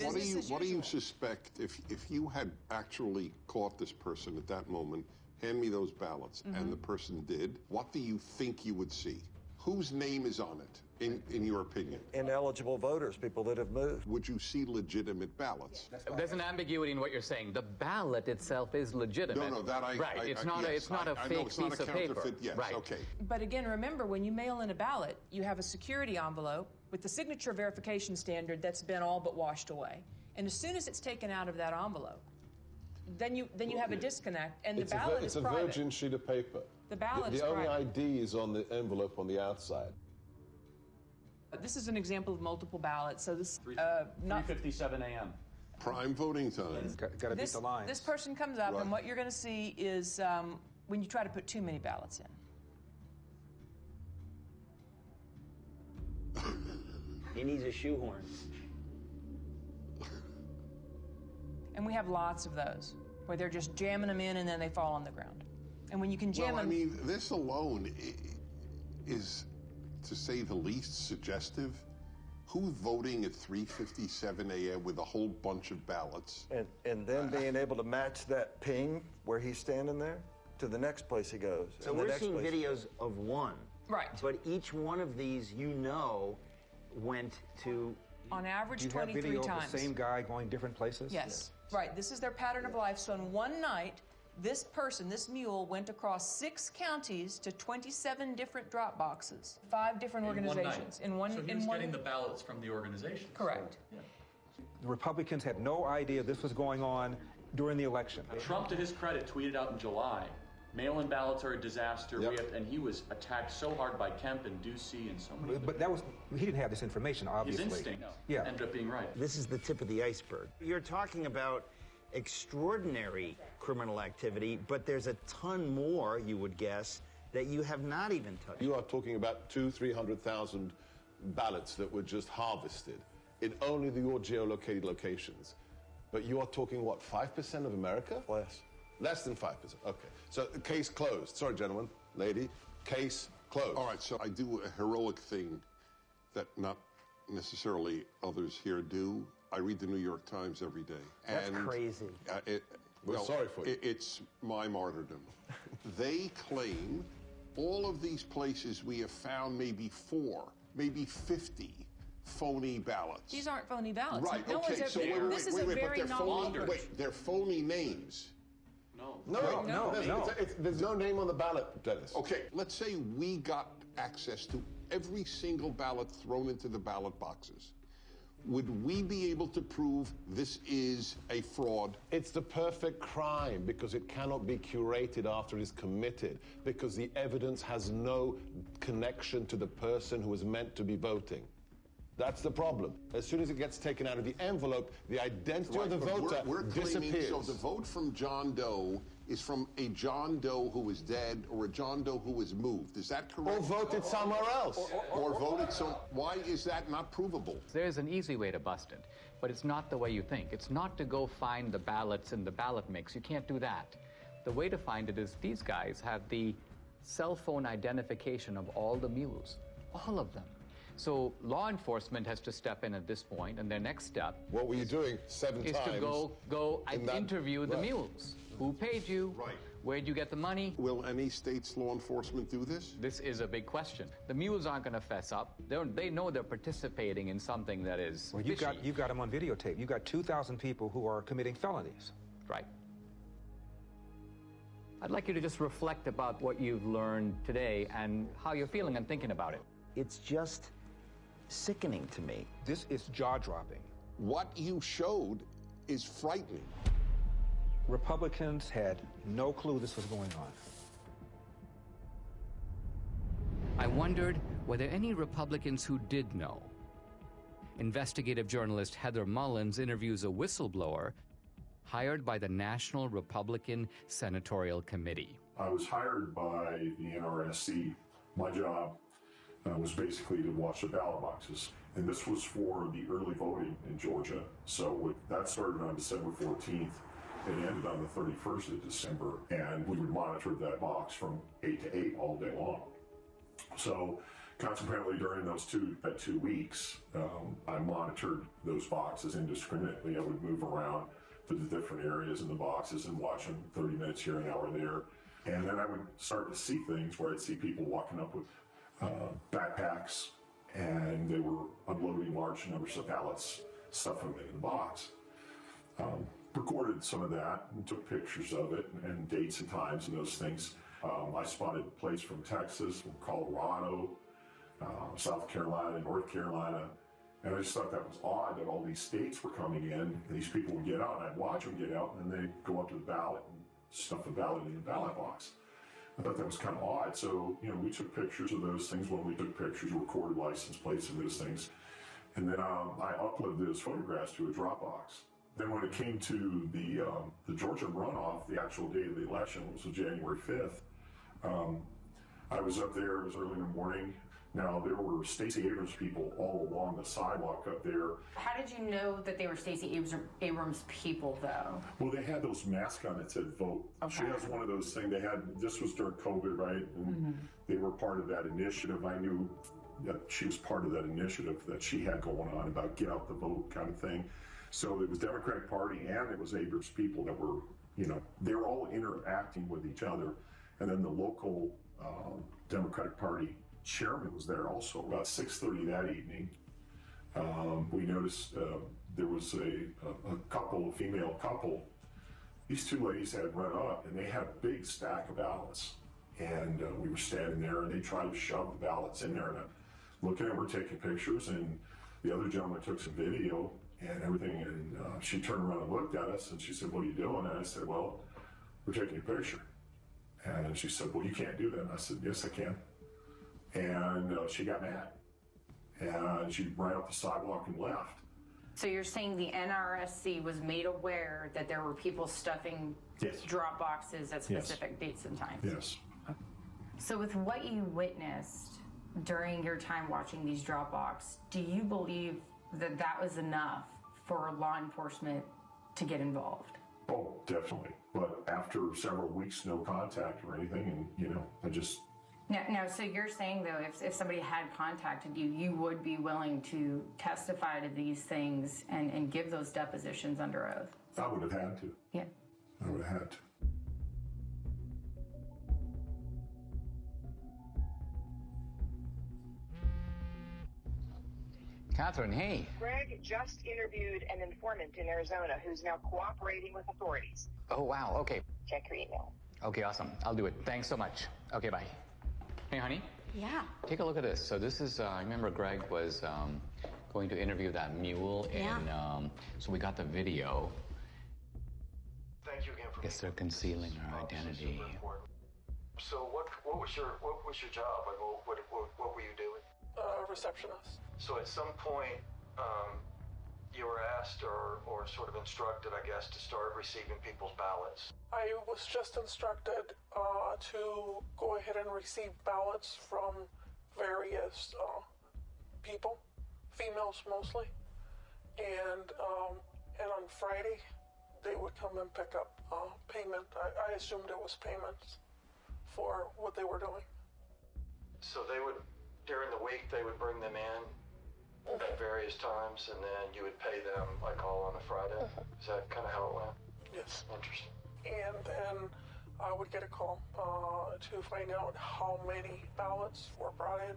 do you suspect if you had actually caught this person at that moment? hand me those ballots, and the person did, what do you think you would see? Whose name is on it, in your opinion? Ineligible voters, people that have moved. Would you see legitimate ballots? There's an ambiguity in what you're saying. The ballot itself is legitimate. No, that right. It's not a fake piece of paper. Yes, right. Okay. But again, remember, when you mail in a ballot, you have a security envelope with the signature verification standard that's been all but washed away. And as soon as it's taken out of that envelope, then you have a disconnect, and the ballot is private. It's a virgin sheet of paper. The ballot is private. The only private. ID is on the envelope on the outside. This is an example of multiple ballots. So this 3:57 a.m. Prime voting time. Got to beat the lines. This person comes up, Right. and what you're going to see is when you try to put too many ballots in. He needs a shoehorn. And we have lots of those, where they're just jamming them in and then they fall on the ground. And when you can jam Well, I them... mean, this alone is, to say the least, suggestive. Who's voting at 3:57 a.m. with a whole bunch of ballots? And then being able to match that ping where he's standing there to the next place he goes. So we're seeing videos of one. Right. But each one of these, went to... On average, Do you have 23 video times. of the same guy going different places? Yes. Right. This is their pattern of life. So in one night, this person, this mule, went across 6 counties to 27 different drop boxes, 5 different organizations. So he was getting the ballots from the organization. Correct. The Republicans had no idea this was going on during the election. Trump, to his credit, tweeted out in July, mail-in ballots are a disaster. And he was attacked so hard by Kemp and Ducey and so many. But he didn't have this information, obviously. His instinct ended up being right. This is the tip of the iceberg. You're talking about extraordinary criminal activity, but there's a ton more, you would guess, that you have not even touched. You are talking about 200,000-300,000 ballots that were just harvested in only your geolocated locations. But you are talking, what, 5% of America? Less. Less than 5%. Okay. So case closed. Sorry, gentlemen, lady. Case closed. All right, so I do a heroic thing that not necessarily others here do. I read the New York Times every day. That's crazy. We're sorry for you. It's my martyrdom. They claim all of these places we have found maybe 4, maybe 50 phony ballots. These aren't phony ballots. Right, No okay, one's so ever, wait, this is a but very they're novel phony, wait, they're phony names. No. There's no name on the ballot, Dennis. Okay, let's say we got access to every single ballot thrown into the ballot boxes. Would we be able to prove this is a fraud? It's the perfect crime because it cannot be curated after it is committed because the evidence has no connection to the person who is meant to be voting. That's the problem. As soon as it gets taken out of the envelope, the identity of the voter we're claiming, disappears. so the vote from John Doe is from a John Doe who is dead or a John Doe who is moved. Is that correct? Or voted somewhere else. Or voted so. Why is that not provable? There's an easy way to bust it, but it's not the way you think. It's not to go find the ballots in the ballot mix. You can't do that. The way to find it is these guys have the cell phone identification of all the mules, all of them. So law enforcement has to step in at this point, and their next step... What were you doing 7 is times? Is to go and interview the mules. Who paid you? Right. Where'd you get the money? Will any state's law enforcement do this? This is a big question. The mules aren't going to fess up. They know they're participating in something that is Well, you've got them on videotape. You've got 2,000 people who are committing felonies. Right. I'd like you to just reflect about what you've learned today and how you're feeling and thinking about it. It's just sickening to me. This is jaw-dropping. What you showed is frightening. Republicans had no clue this was going on. I wondered, were there any Republicans who did know? Investigative journalist Heather Mullins interviews a whistleblower hired by the National Republican Senatorial Committee. I was hired by the NRSC. My job was basically to watch the ballot boxes. And this was for the early voting in Georgia. So that started on December 14th. It ended on the 31st of December. And we would monitor that box from 8 to 8 all day long. So consequently, during those that 2 weeks, I monitored those boxes indiscriminately. I would move around to the different areas in the boxes and watch them 30 minutes here, an hour there. And then I would start to see things where I'd see people walking up with backpacks, and they were unloading large numbers of ballots, stuffing them in the box. Recorded some of that and took pictures of it and dates and times and those things. I spotted plates from Texas, from Colorado, South Carolina, North Carolina. And I just thought that was odd that all these states were coming in, and these people would get out, and I'd watch them get out, and then they'd go up to the ballot and stuff the ballot in the ballot box. I thought that was kind of odd. So, we took pictures of those things. When we took pictures, recorded license plates and those things. And then I uploaded those photographs to a Dropbox. Then when it came to the Georgia runoff, the actual day of the election, which was January 5th, I was up there. It was early in the morning. Now, there were Stacey Abrams people all along the sidewalk up there. How did you know that they were Stacey Abrams people, though? Well, they had those masks on that said vote. Okay. She has one of those things. This was during COVID, right? And they were part of that initiative. I knew that she was part of that initiative that she had going on about get out the vote kind of thing. So it was Democratic Party and it was Abrams people that were, they were all interacting with each other. And then the local Democratic Party chairman was there also. About 6:30 that evening, we noticed there was a couple, a female couple. These two ladies had run up and they had a big stack of ballots. And we were standing there and they tried to shove the ballots in there. And I'm looking at her, taking pictures, and the other gentleman took some video and everything. And she turned around and looked at us and she said, "What are you doing?" And I said, "Well, we're taking a picture." And she said, "Well, you can't do that." And I said, "Yes, I can." And she got mad. And she ran up the sidewalk and left. So you're saying the NRSC was made aware that there were people stuffing drop boxes at specific dates and times? Yes. So with what you witnessed during your time watching these drop boxes, do you believe that that was enough for law enforcement to get involved? Oh, definitely. But after several weeks, no contact or anything, and, I just... Now, so you're saying, though, if somebody had contacted you, you would be willing to testify to these things and give those depositions under oath? I would have had to. Yeah. I would have had to. Catherine, hey. Greg just interviewed an informant in Arizona who's now cooperating with authorities. Oh, wow. Okay. Check your email. Okay, awesome. I'll do it. Thanks so much. Okay, bye. Hey, honey. Yeah. Take a look at this. So this is, I remember Greg was going to interview that mule, and so we got the video. Thank you again for. I guess they're concealing her identity. So what was your job? Like, what were you doing? Receptionist. So at some point, you were asked or sort of instructed, I guess, to start receiving people's ballots. I was just instructed to go ahead and receive ballots from various people, females mostly, and on Friday they would come and pick up payment. I assumed it was payments for what they were doing. So they would, during the week, they would bring them in at various times, and then you would pay them like all on a Friday. Is that kind of how it went? Yes. Interesting. And then I would get a call to find out how many ballots were brought in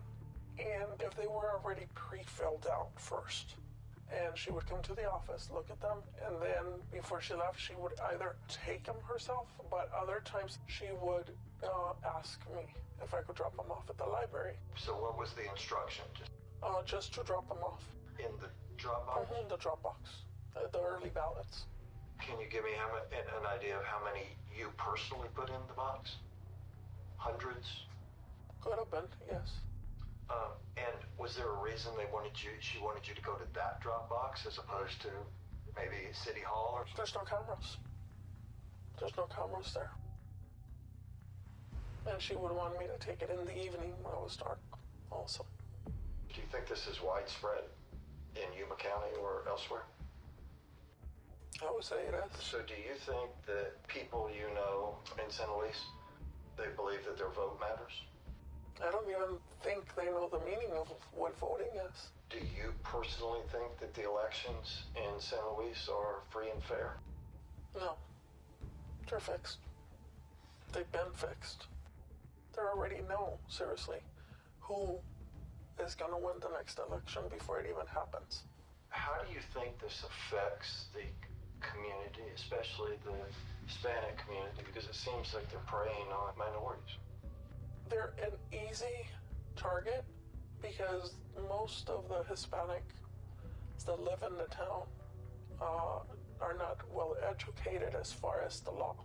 and if they were already pre-filled out first. And she would come to the office, look at them, and then before she left, she would either take them herself, but other times she would ask me if I could drop them off at the library. So what was the instruction? Just to drop them off. In the drop box? In the drop box, the early ballots. Can you give me an idea of how many you personally put in the box? Hundreds? Could have been, yes. And was there a reason she wanted you to go to that drop box as opposed to maybe City Hall or something? There's no cameras. There's no cameras there. And she would want me to take it in the evening when it was dark also. Do you think this is widespread in Yuma County or elsewhere? I would say it is. So do you think that people you know in San Luis, they believe that their vote matters? I don't even think they know the meaning of what voting is. Do you personally think that the elections in San Luis are free and fair? No. They're fixed. they've been fixed. They already know, seriously, who is going to win the next election before it even happens. How do you think this affects the community, especially the Hispanic community? Because it seems like they're preying on minorities. They're an easy target because most of the Hispanics that live in the town are not well educated as far as the law.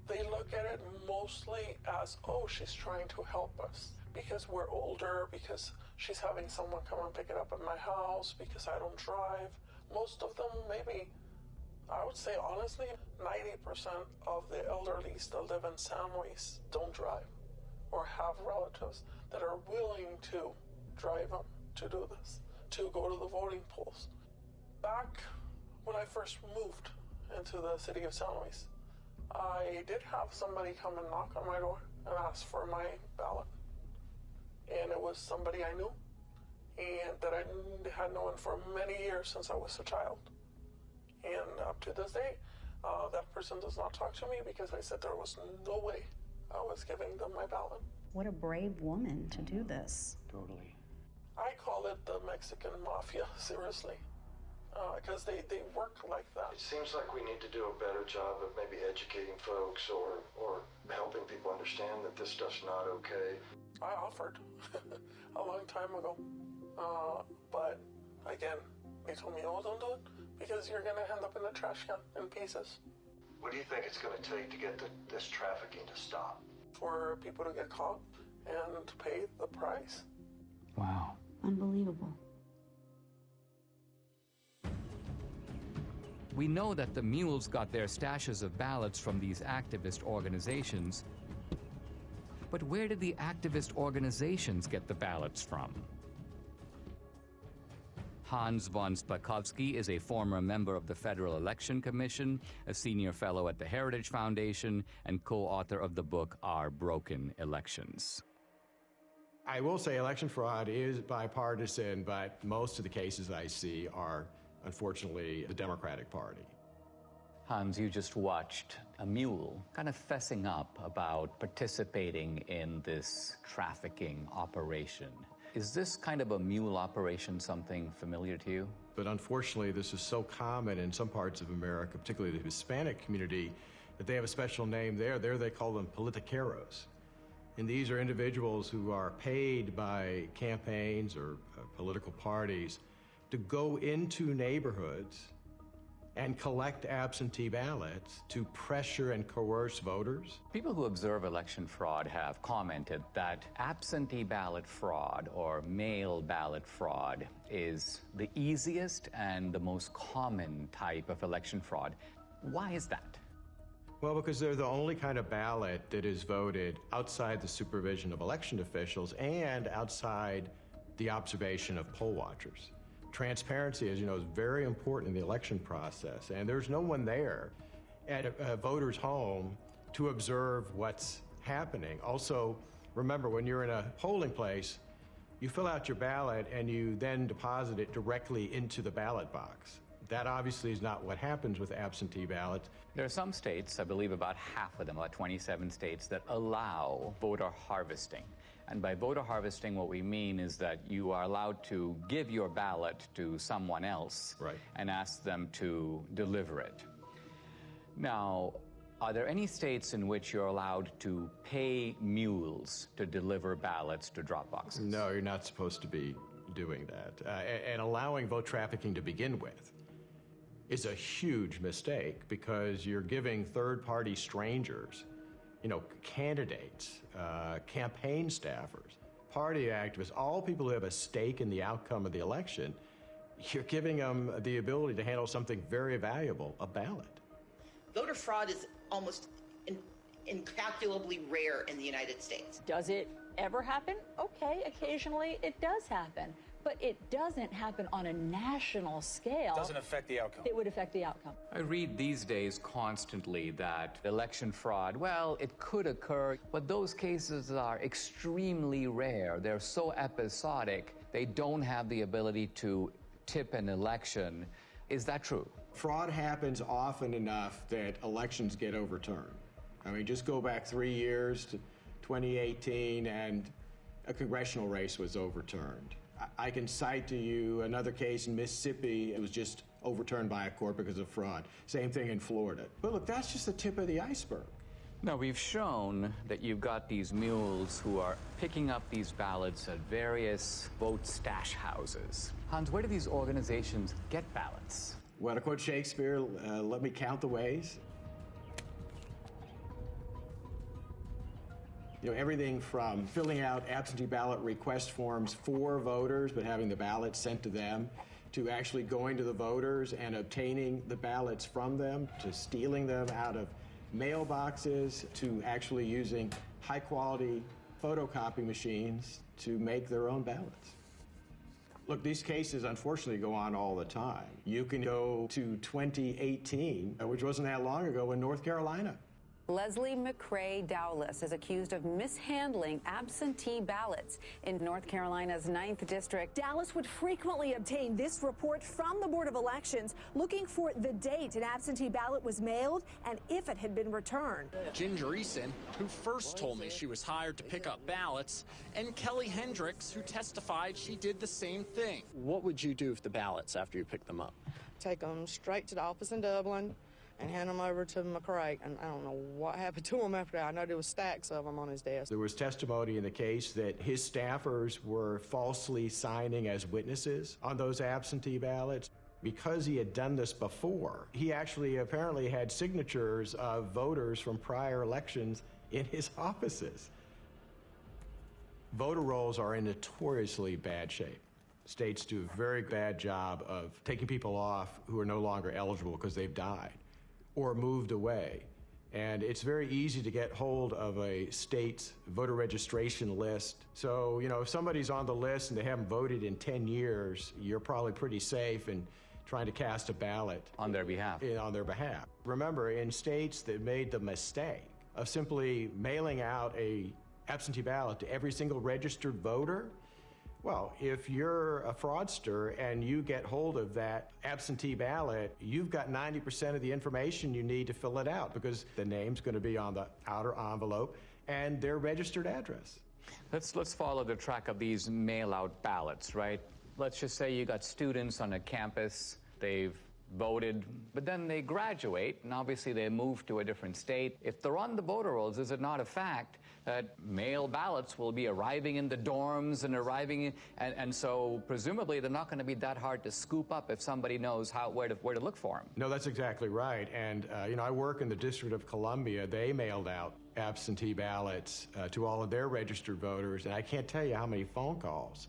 They look at it mostly as, oh, she's trying to help us because we're older, because she's having someone come and pick it up at my house, because I don't drive. Most of them, maybe, I would say honestly, 90% of the elderlies that live in San Luis don't drive or have relatives that are willing to drive them to do this, to go to the voting polls. Back when I first moved into the city of San Luis, I did have somebody come and knock on my door and ask for my ballot. And it was somebody I knew and that I had known for many years since I was a child. And up to this day, that person does not talk to me because I said there was no way I was giving them my ballot. What a brave woman to do this. Totally. I call it the Mexican mafia, seriously. Because they work like that. It seems like we need to do a better job of maybe educating folks or helping people understand that this stuff's not okay. I offered a long time ago. But again, they told me, oh, don't do it because you're going to end up in the trash can in pieces. What do you think it's going to take to get this trafficking to stop? For people to get caught and pay the price. Wow. Unbelievable. We know that the Mules got their stashes of ballots from these activist organizations. But where did the activist organizations get the ballots from? Hans von Spakovsky is a former member of the Federal Election Commission, a senior fellow at the Heritage Foundation, and co-author of the book Our Broken Elections. I will say election fraud is bipartisan, but most of the cases I see are, unfortunately, the Democratic Party. Hans, you just watched a mule kind of fessing up about participating in this trafficking operation. Is this kind of a mule operation something familiar to you? But unfortunately, this is so common in some parts of America, particularly the Hispanic community, that they have a special name there. There they call them politiqueros. And these are individuals who are paid by campaigns or political parties to go into neighborhoods and collect absentee ballots to pressure and coerce voters. People who observe election fraud have commented that absentee ballot fraud or mail ballot fraud is the easiest and the most common type of election fraud. Why is that? Well, because they're the only kind of ballot that is voted outside the supervision of election officials and outside the observation of poll watchers. Transparency, as you know, is very important in the election process, and there's no one there at a voter's home to observe what's happening. Also, remember, when you're in a polling place, you fill out your ballot and you then deposit it directly into the ballot box. That obviously is not what happens with absentee ballots. There are some states, I believe about half of them, about 27 states, that allow voter harvesting. And by voter harvesting, what we mean is that you are allowed to give your ballot to someone else and ask them to deliver it. Now, are there any states in which you're allowed to pay mules to deliver ballots to drop boxes? No, you're not supposed to be doing that. And allowing vote trafficking to begin with is a huge mistake because you're giving third-party strangers, you know, candidates, campaign staffers, party activists, all people who have a stake in the outcome of the election, you're giving them the ability to handle something very valuable, a ballot. Voter fraud is almost incalculably rare in the United States. Does it ever happen? Okay, occasionally it does happen. But it doesn't happen on a national scale. It doesn't affect the outcome. It would affect the outcome. I read these days constantly that election fraud, well, it could occur, but those cases are extremely rare. They're so episodic, they don't have the ability to tip an election. Is that true? Fraud happens often enough that elections get overturned. I mean, just go back 3 years to 2018 and a congressional race was overturned. I can cite to you another case in Mississippi. It was just overturned by a court because of fraud. Same thing in Florida. But look, that's just the tip of the iceberg. Now, we've shown that you've got these mules who are picking up these ballots at various vote stash houses. Hans, where do these organizations get ballots? Well, to quote Shakespeare, let me count the ways. You know, everything from filling out absentee ballot request forms for voters, but having the ballots sent to them, to actually going to the voters and obtaining the ballots from them, to stealing them out of mailboxes, to actually using high-quality photocopy machines to make their own ballots. Look, these cases unfortunately go on all the time. You can go to 2018, which wasn't that long ago, in North Carolina. Leslie McCrae Dowless is accused of mishandling absentee ballots in North Carolina's 9th District. Dowless would frequently obtain this report from the Board of Elections, looking for the date an absentee ballot was mailed and if it had been returned. Ginger Eason, who first told me she was hired to pick up ballots, and Kelly Hendricks, who testified she did the same thing. What would you do with the ballots after you picked them up? Take them straight to the office in Dublin and hand them over to McCrae. And I don't know what happened to him after that. I know there was stacks of them on his desk. There was testimony in the case that his staffers were falsely signing as witnesses on those absentee ballots. Because he had done this before, he actually apparently had signatures of voters from prior elections in his offices. Voter rolls are in notoriously bad shape. States do a very bad job of taking people off who are no longer eligible because they've died or moved away. And it's very easy to get hold of a state's voter registration list. So, you know, if somebody's on the list and they haven't voted in 10 years, you're probably pretty safe in trying to cast a ballot. On their behalf. On their behalf. Remember, in states that made the mistake of simply mailing out a absentee ballot to every single registered voter, well, if you're a fraudster and you get hold of that absentee ballot, you've got 90% of the information you need to fill it out because the name's going to be on the outer envelope and their registered address. Let's follow the track of these mail-out ballots, right? Let's just say you got students on a campus, they've voted, but then they graduate, and obviously they move to a different state. If they're on the voter rolls, is it not a fact that mail ballots will be arriving in the dorms and so presumably they're not going to be that hard to scoop up if somebody knows where to look for them? No, that's exactly right. And you know, I work in the District of Columbia. They mailed out absentee ballots to all of their registered voters, and I can't tell you how many phone calls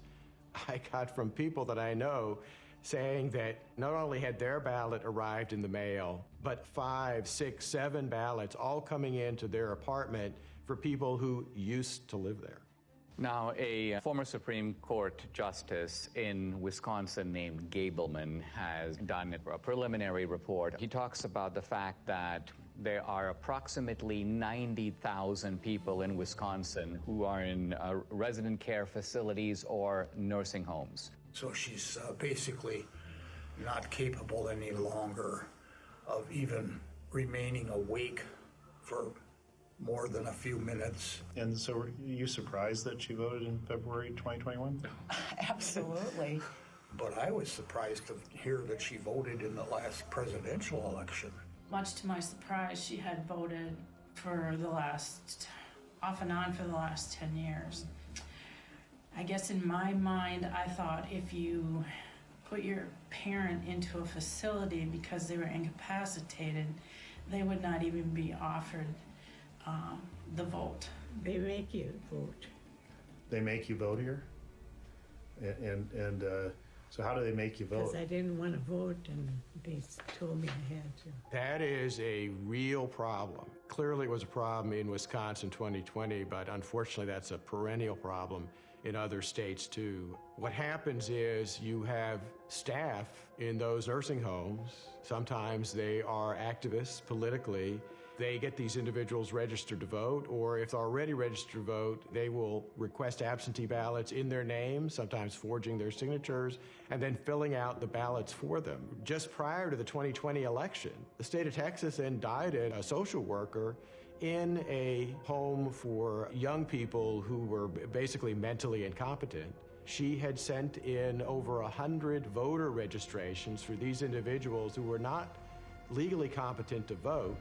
I got from people that I know saying that not only had their ballot arrived in the mail, but 5, 6, 7 ballots all coming into their apartment for people who used to live there. Now, a former Supreme Court justice in Wisconsin named Gableman has done a preliminary report. He talks about the fact that there are approximately 90,000 people in Wisconsin who are in resident care facilities or nursing homes. So she's basically not capable any longer of even remaining awake for more than a few minutes. And so are you surprised that she voted in February 2021? Absolutely. But I was surprised to hear that she voted in the last presidential election. Much to my surprise, she had voted for off and on for the last 10 years. I guess in my mind, I thought if you put your parent into a facility because they were incapacitated, they would not even be offered the vote. They make you vote. They make you vote here? And so how do they make you vote? Because I didn't want to vote, and they told me I had to. That is a real problem. Clearly it was a problem in Wisconsin 2020, but unfortunately that's a perennial problem in other states too. What happens is you have staff in those nursing homes. Sometimes they are activists politically. They get these individuals registered to vote, or if they're already registered to vote, they will request absentee ballots in their name, sometimes forging their signatures, and then filling out the ballots for them. Just prior to the 2020 election, the state of Texas indicted a social worker in a home for young people who were basically mentally incompetent. She had sent in over 100 voter registrations for these individuals who were not legally competent to vote.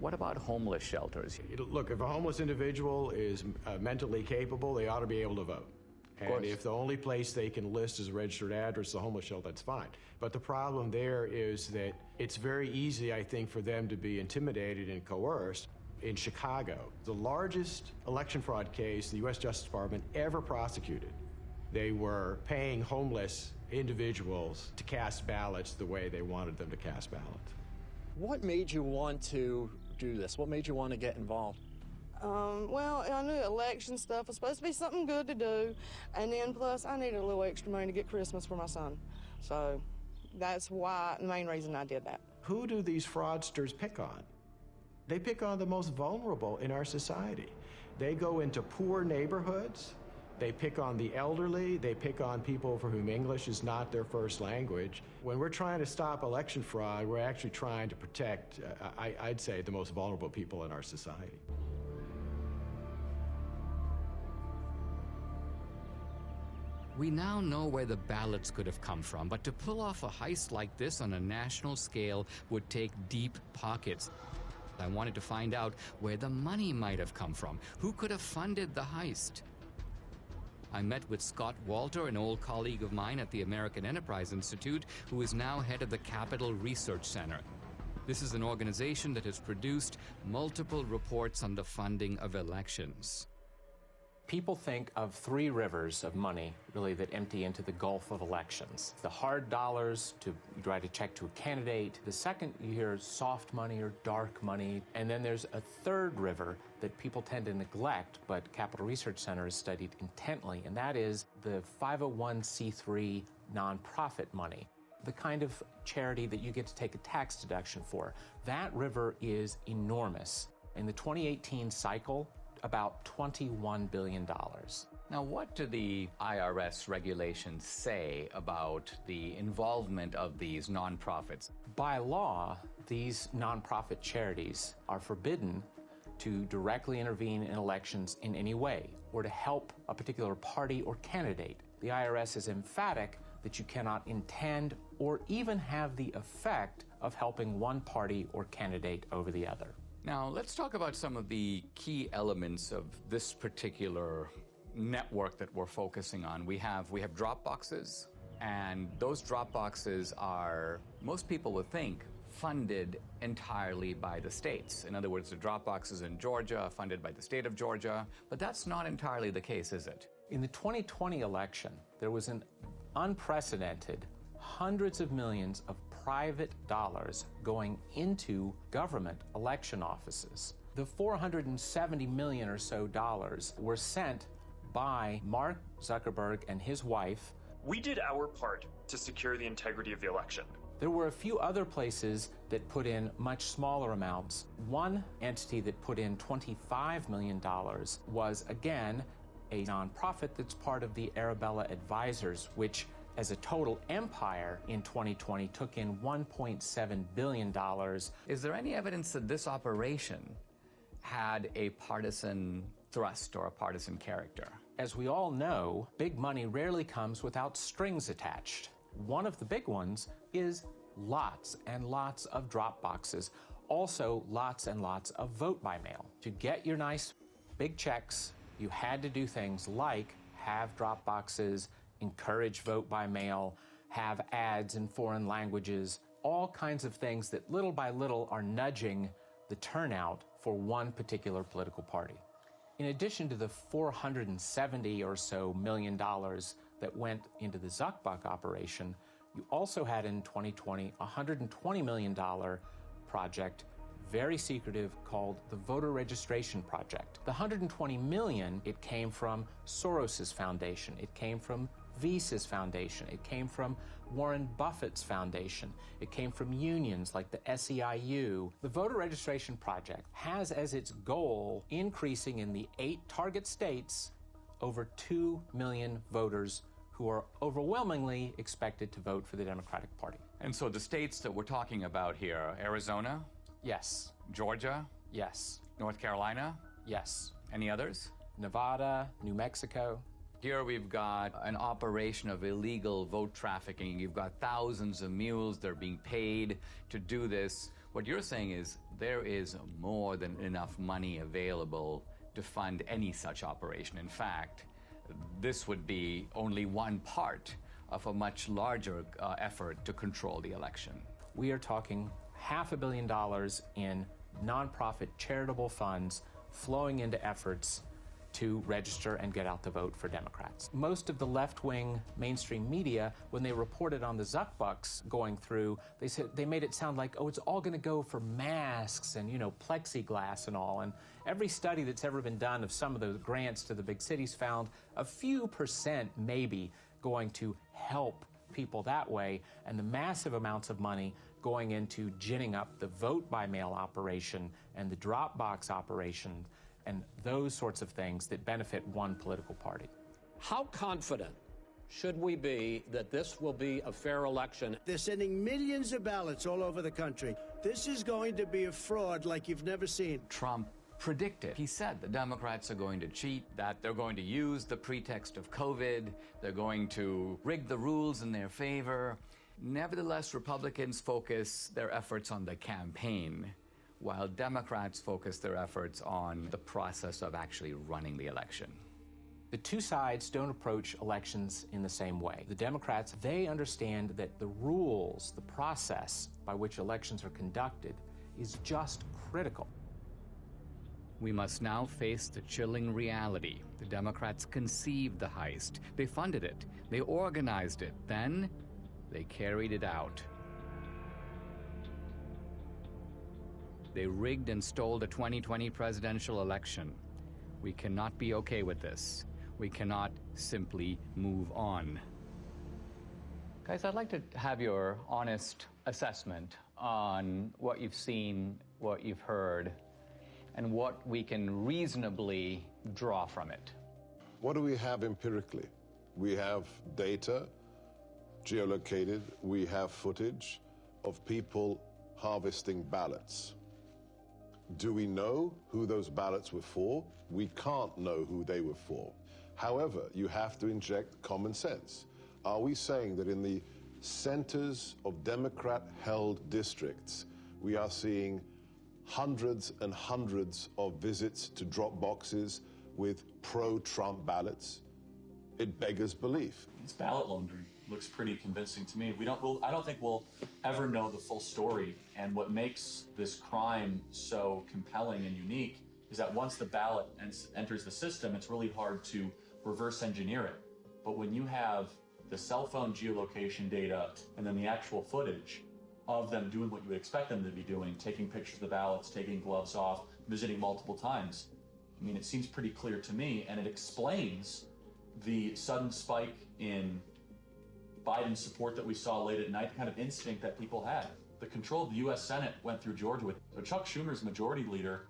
What about homeless shelters? Look, if a homeless individual is mentally capable, they ought to be able to vote. And if the only place they can list as a registered address is a homeless shelter, that's fine. But the problem there is that it's very easy, I think, for them to be intimidated and coerced. In Chicago, the largest election fraud case the U.S. Justice Department ever prosecuted, they were paying homeless individuals to cast ballots the way they wanted them to cast ballots. What made you want to do this? What made you want to get involved? Well, I knew election stuff was supposed to be something good to do, and then plus I needed a little extra money to get Christmas for my son. So that's why, the main reason I did that. Who do these fraudsters pick on? They pick on the most vulnerable in our society. They go into poor neighborhoods, they pick on the elderly, they pick on people for whom English is not their first language. When we're trying to stop election fraud, we're actually trying to protect, I'd say, the most vulnerable people in our society. We now know where the ballots could have come from, but to pull off a heist like this on a national scale would take deep pockets. I wanted to find out where the money might have come from. Who could have funded the heist? I met with Scott Walter, an old colleague of mine at the American Enterprise Institute, who is now head of the Capital Research Center. This is an organization that has produced multiple reports on the funding of elections. People think of three rivers of money, really, that empty into the gulf of elections. The hard dollars to write a check to a candidate. The second, you hear soft money or dark money. And then there's a third river that people tend to neglect, but Capital Research Center has studied intently, and that is the 501c3 nonprofit money, the kind of charity that you get to take a tax deduction for. That river is enormous. In the 2018 cycle, about $21 billion. Now, what do the IRS regulations say about the involvement of these nonprofits? By law, these nonprofit charities are forbidden to directly intervene in elections in any way or to help a particular party or candidate. The IRS is emphatic that you cannot intend or even have the effect of helping one party or candidate over the other. Now, let's talk about some of the key elements of this particular network that we're focusing on. We have drop boxes, and those drop boxes are, most people would think, funded entirely by the states. In other words, the drop boxes in Georgia are funded by the state of Georgia, but that's not entirely the case, is it? In the 2020 election, there was an unprecedented hundreds of millions of private dollars going into government election offices. The $470 million or so dollars were sent by Mark Zuckerberg and his wife. We did our part to secure the integrity of the election. There were a few other places that put in much smaller amounts. One entity that put in $25 million was, again, a nonprofit that's part of the Arabella Advisors, which as a total empire in 2020 took in $1.7 billion. Is there any evidence that this operation had a partisan thrust or a partisan character? As we all know, big money rarely comes without strings attached. One of the big ones is lots and lots of drop boxes. Also, lots and lots of vote by mail. To get your nice big checks, you had to do things like have drop boxes, encourage vote by mail, have ads in foreign languages, all kinds of things that little by little are nudging the turnout for one particular political party. In addition to the $470 or so million that went into the Zuckbuck operation, you also had in 2020 a $120 million project, very secretive, called the Voter Registration Project. The $120 million, it came from Soros's foundation, it came from Visa's foundation, it came from Warren Buffett's foundation, it came from unions like the SEIU. The Voter Registration Project has as its goal increasing in the 8 target states over 2 million voters who are overwhelmingly expected to vote for the Democratic Party. And so the states that we're talking about here, Arizona? Yes. Georgia? Yes. North Carolina? Yes. Any others? Nevada, New Mexico. Here we've got an operation of illegal vote trafficking. You've got thousands of mules. They're being paid to do this. What you're saying is there is more than enough money available to fund any such operation. In fact, this would be only one part of a much larger effort to control the election. We are talking $500 million in nonprofit charitable funds flowing into efforts to register and get out the vote for Democrats. Most of the left-wing mainstream media, when they reported on the Zuck bucks going through, they made it sound like, oh, it's all going to go for masks and, plexiglass and all. And every study that's ever been done of some of the grants to the big cities found a few percent maybe going to help people that way, and the massive amounts of money going into ginning up the vote-by-mail operation and the drop box operation and those sorts of things that benefit one political party. How confident should we be that this will be a fair election? They're sending millions of ballots all over the country. This is going to be a fraud like you've never seen. Trump predicted. He said the Democrats are going to cheat, that they're going to use the pretext of COVID, they're going to rig the rules in their favor. Nevertheless, Republicans focus their efforts on the campaign, while Democrats focus their efforts on the process of actually running the election. The two sides don't approach elections in the same way. The Democrats, they understand that the rules, the process by which elections are conducted is just critical. We must now face the chilling reality. The Democrats conceived the heist. They funded it. They organized it. Then they carried it out. They rigged and stole the 2020 presidential election. We cannot be okay with this. We cannot simply move on. Guys, I'd like to have your honest assessment on what you've seen, what you've heard, and what we can reasonably draw from it. What do we have empirically? We have data, geolocated, we have footage of people harvesting ballots. Do we know who those ballots were for? We can't know who they were for. However, you have to inject common sense. Are we saying that in the centers of Democrat-held districts, we are seeing hundreds and hundreds of visits to drop boxes with pro-Trump ballots? It beggars belief. It's ballot laundering. Looks pretty convincing to me. I don't think we'll ever know the full story. And what makes this crime so compelling and unique is that once the ballot enters the system, it's really hard to reverse engineer it. But when you have the cell phone geolocation data and then the actual footage of them doing what you would expect them to be doing, taking pictures of the ballots, taking gloves off, visiting multiple times, I mean, it seems pretty clear to me, and it explains the sudden spike in Biden's support that we saw late at night, the kind of instinct that people had. The control of the U.S. Senate went through Georgia with so Chuck Schumer's majority leader,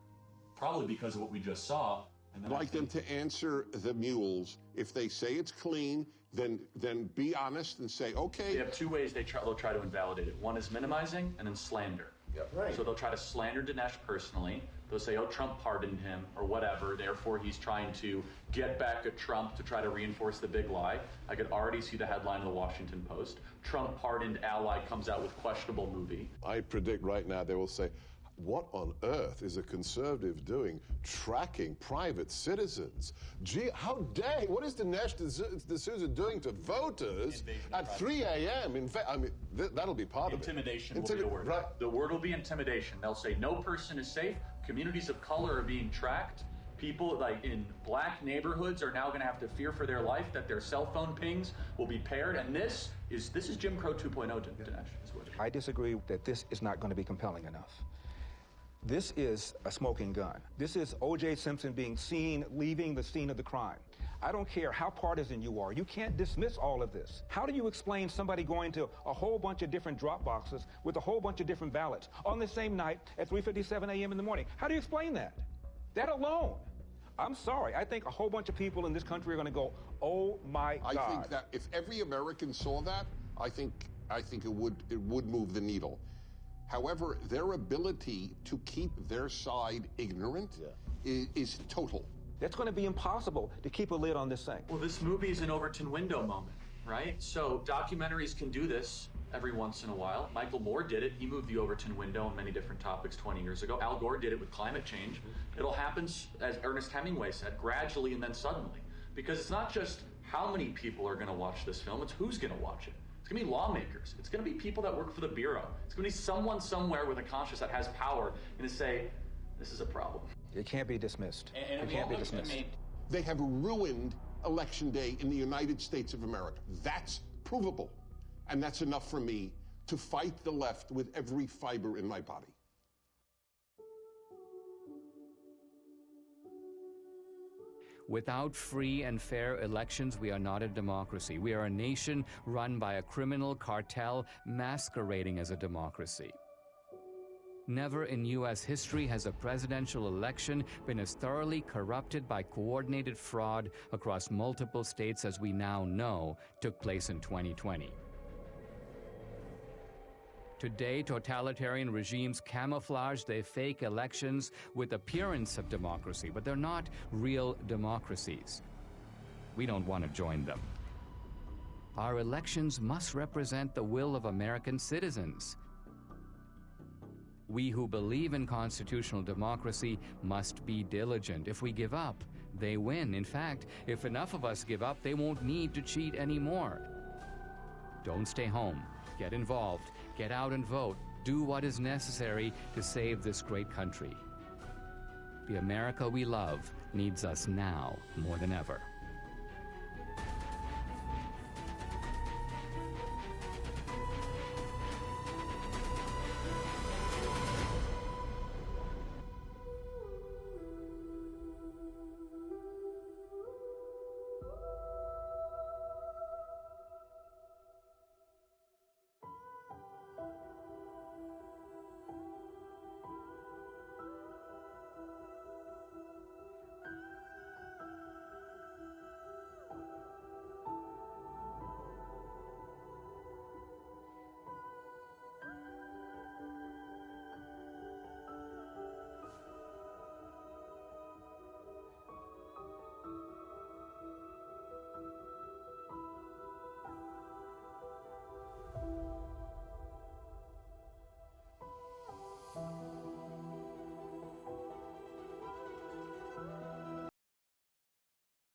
probably because of what we just saw. And then I'd like them to answer the mules. If they say it's clean, then be honest and say, okay. They have two ways they'll try to invalidate it. One is minimizing and then slander. Yep. Right. So they'll try to slander Dinesh personally. They'll say, oh, Trump pardoned him or whatever. Therefore, he's trying to get back at Trump to try to reinforce the big lie. I could already see the headline of the Washington Post. Trump pardoned ally comes out with questionable movie. I predict right now they will say, what on earth is a conservative doing tracking private citizens? Gee, how dare, what is Dinesh D'Souza doing to voters at 3 a.m.? In fact, I mean, that'll be part of it. Intimidation will be the word. Right. The word will be intimidation. They'll say no person is safe. Communities of color are being tracked. People like in black neighborhoods are now going to have to fear for their life that their cell phone pings will be paired. And this is Jim Crow 2.0, Dinesh. I disagree that this is not going to be compelling enough. This is a smoking gun. This is O.J. Simpson being seen leaving the scene of the crime. I don't care how partisan you are. You can't dismiss all of this. How do you explain somebody going to a whole bunch of different drop boxes with a whole bunch of different ballots on the same night at 3:57 a.m. in the morning? How do you explain that? That alone. I'm sorry. I think a whole bunch of people in this country are going to go, oh, my God. I think that if every American saw that, I think it would move the needle. However, their ability to keep their side ignorant is total. It's going to be impossible to keep a lid on this thing. Well, this movie is an Overton window moment, right? So documentaries can do this every once in a while. Michael Moore did it. He moved the Overton window on many different topics 20 years ago. Al Gore did it with climate change. It'll happen, as Ernest Hemingway said, gradually and then suddenly. Because it's not just how many people are going to watch this film, it's who's going to watch it. It's going to be lawmakers. It's going to be people that work for the Bureau. It's going to be someone somewhere with a conscience that has power and to say, this is a problem. It can't be dismissed. It can't be dismissed. They have ruined Election Day in the United States of America. That's provable. And that's enough for me to fight the left with every fiber in my body. Without free and fair elections, we are not a democracy. We are a nation run by a criminal cartel masquerading as a democracy. Never in U.S. history has a presidential election been as thoroughly corrupted by coordinated fraud across multiple states as we now know took place in 2020. Today, totalitarian regimes camouflage their fake elections with appearance of democracy, but they're not real democracies. We don't want to join them. Our elections must represent the will of American citizens. We who believe in constitutional democracy must be diligent. If we give up, they win. In fact, if enough of us give up, they won't need to cheat anymore. Don't stay home. Get involved. Get out and vote. Do what is necessary to save this great country. The America we love needs us now more than ever.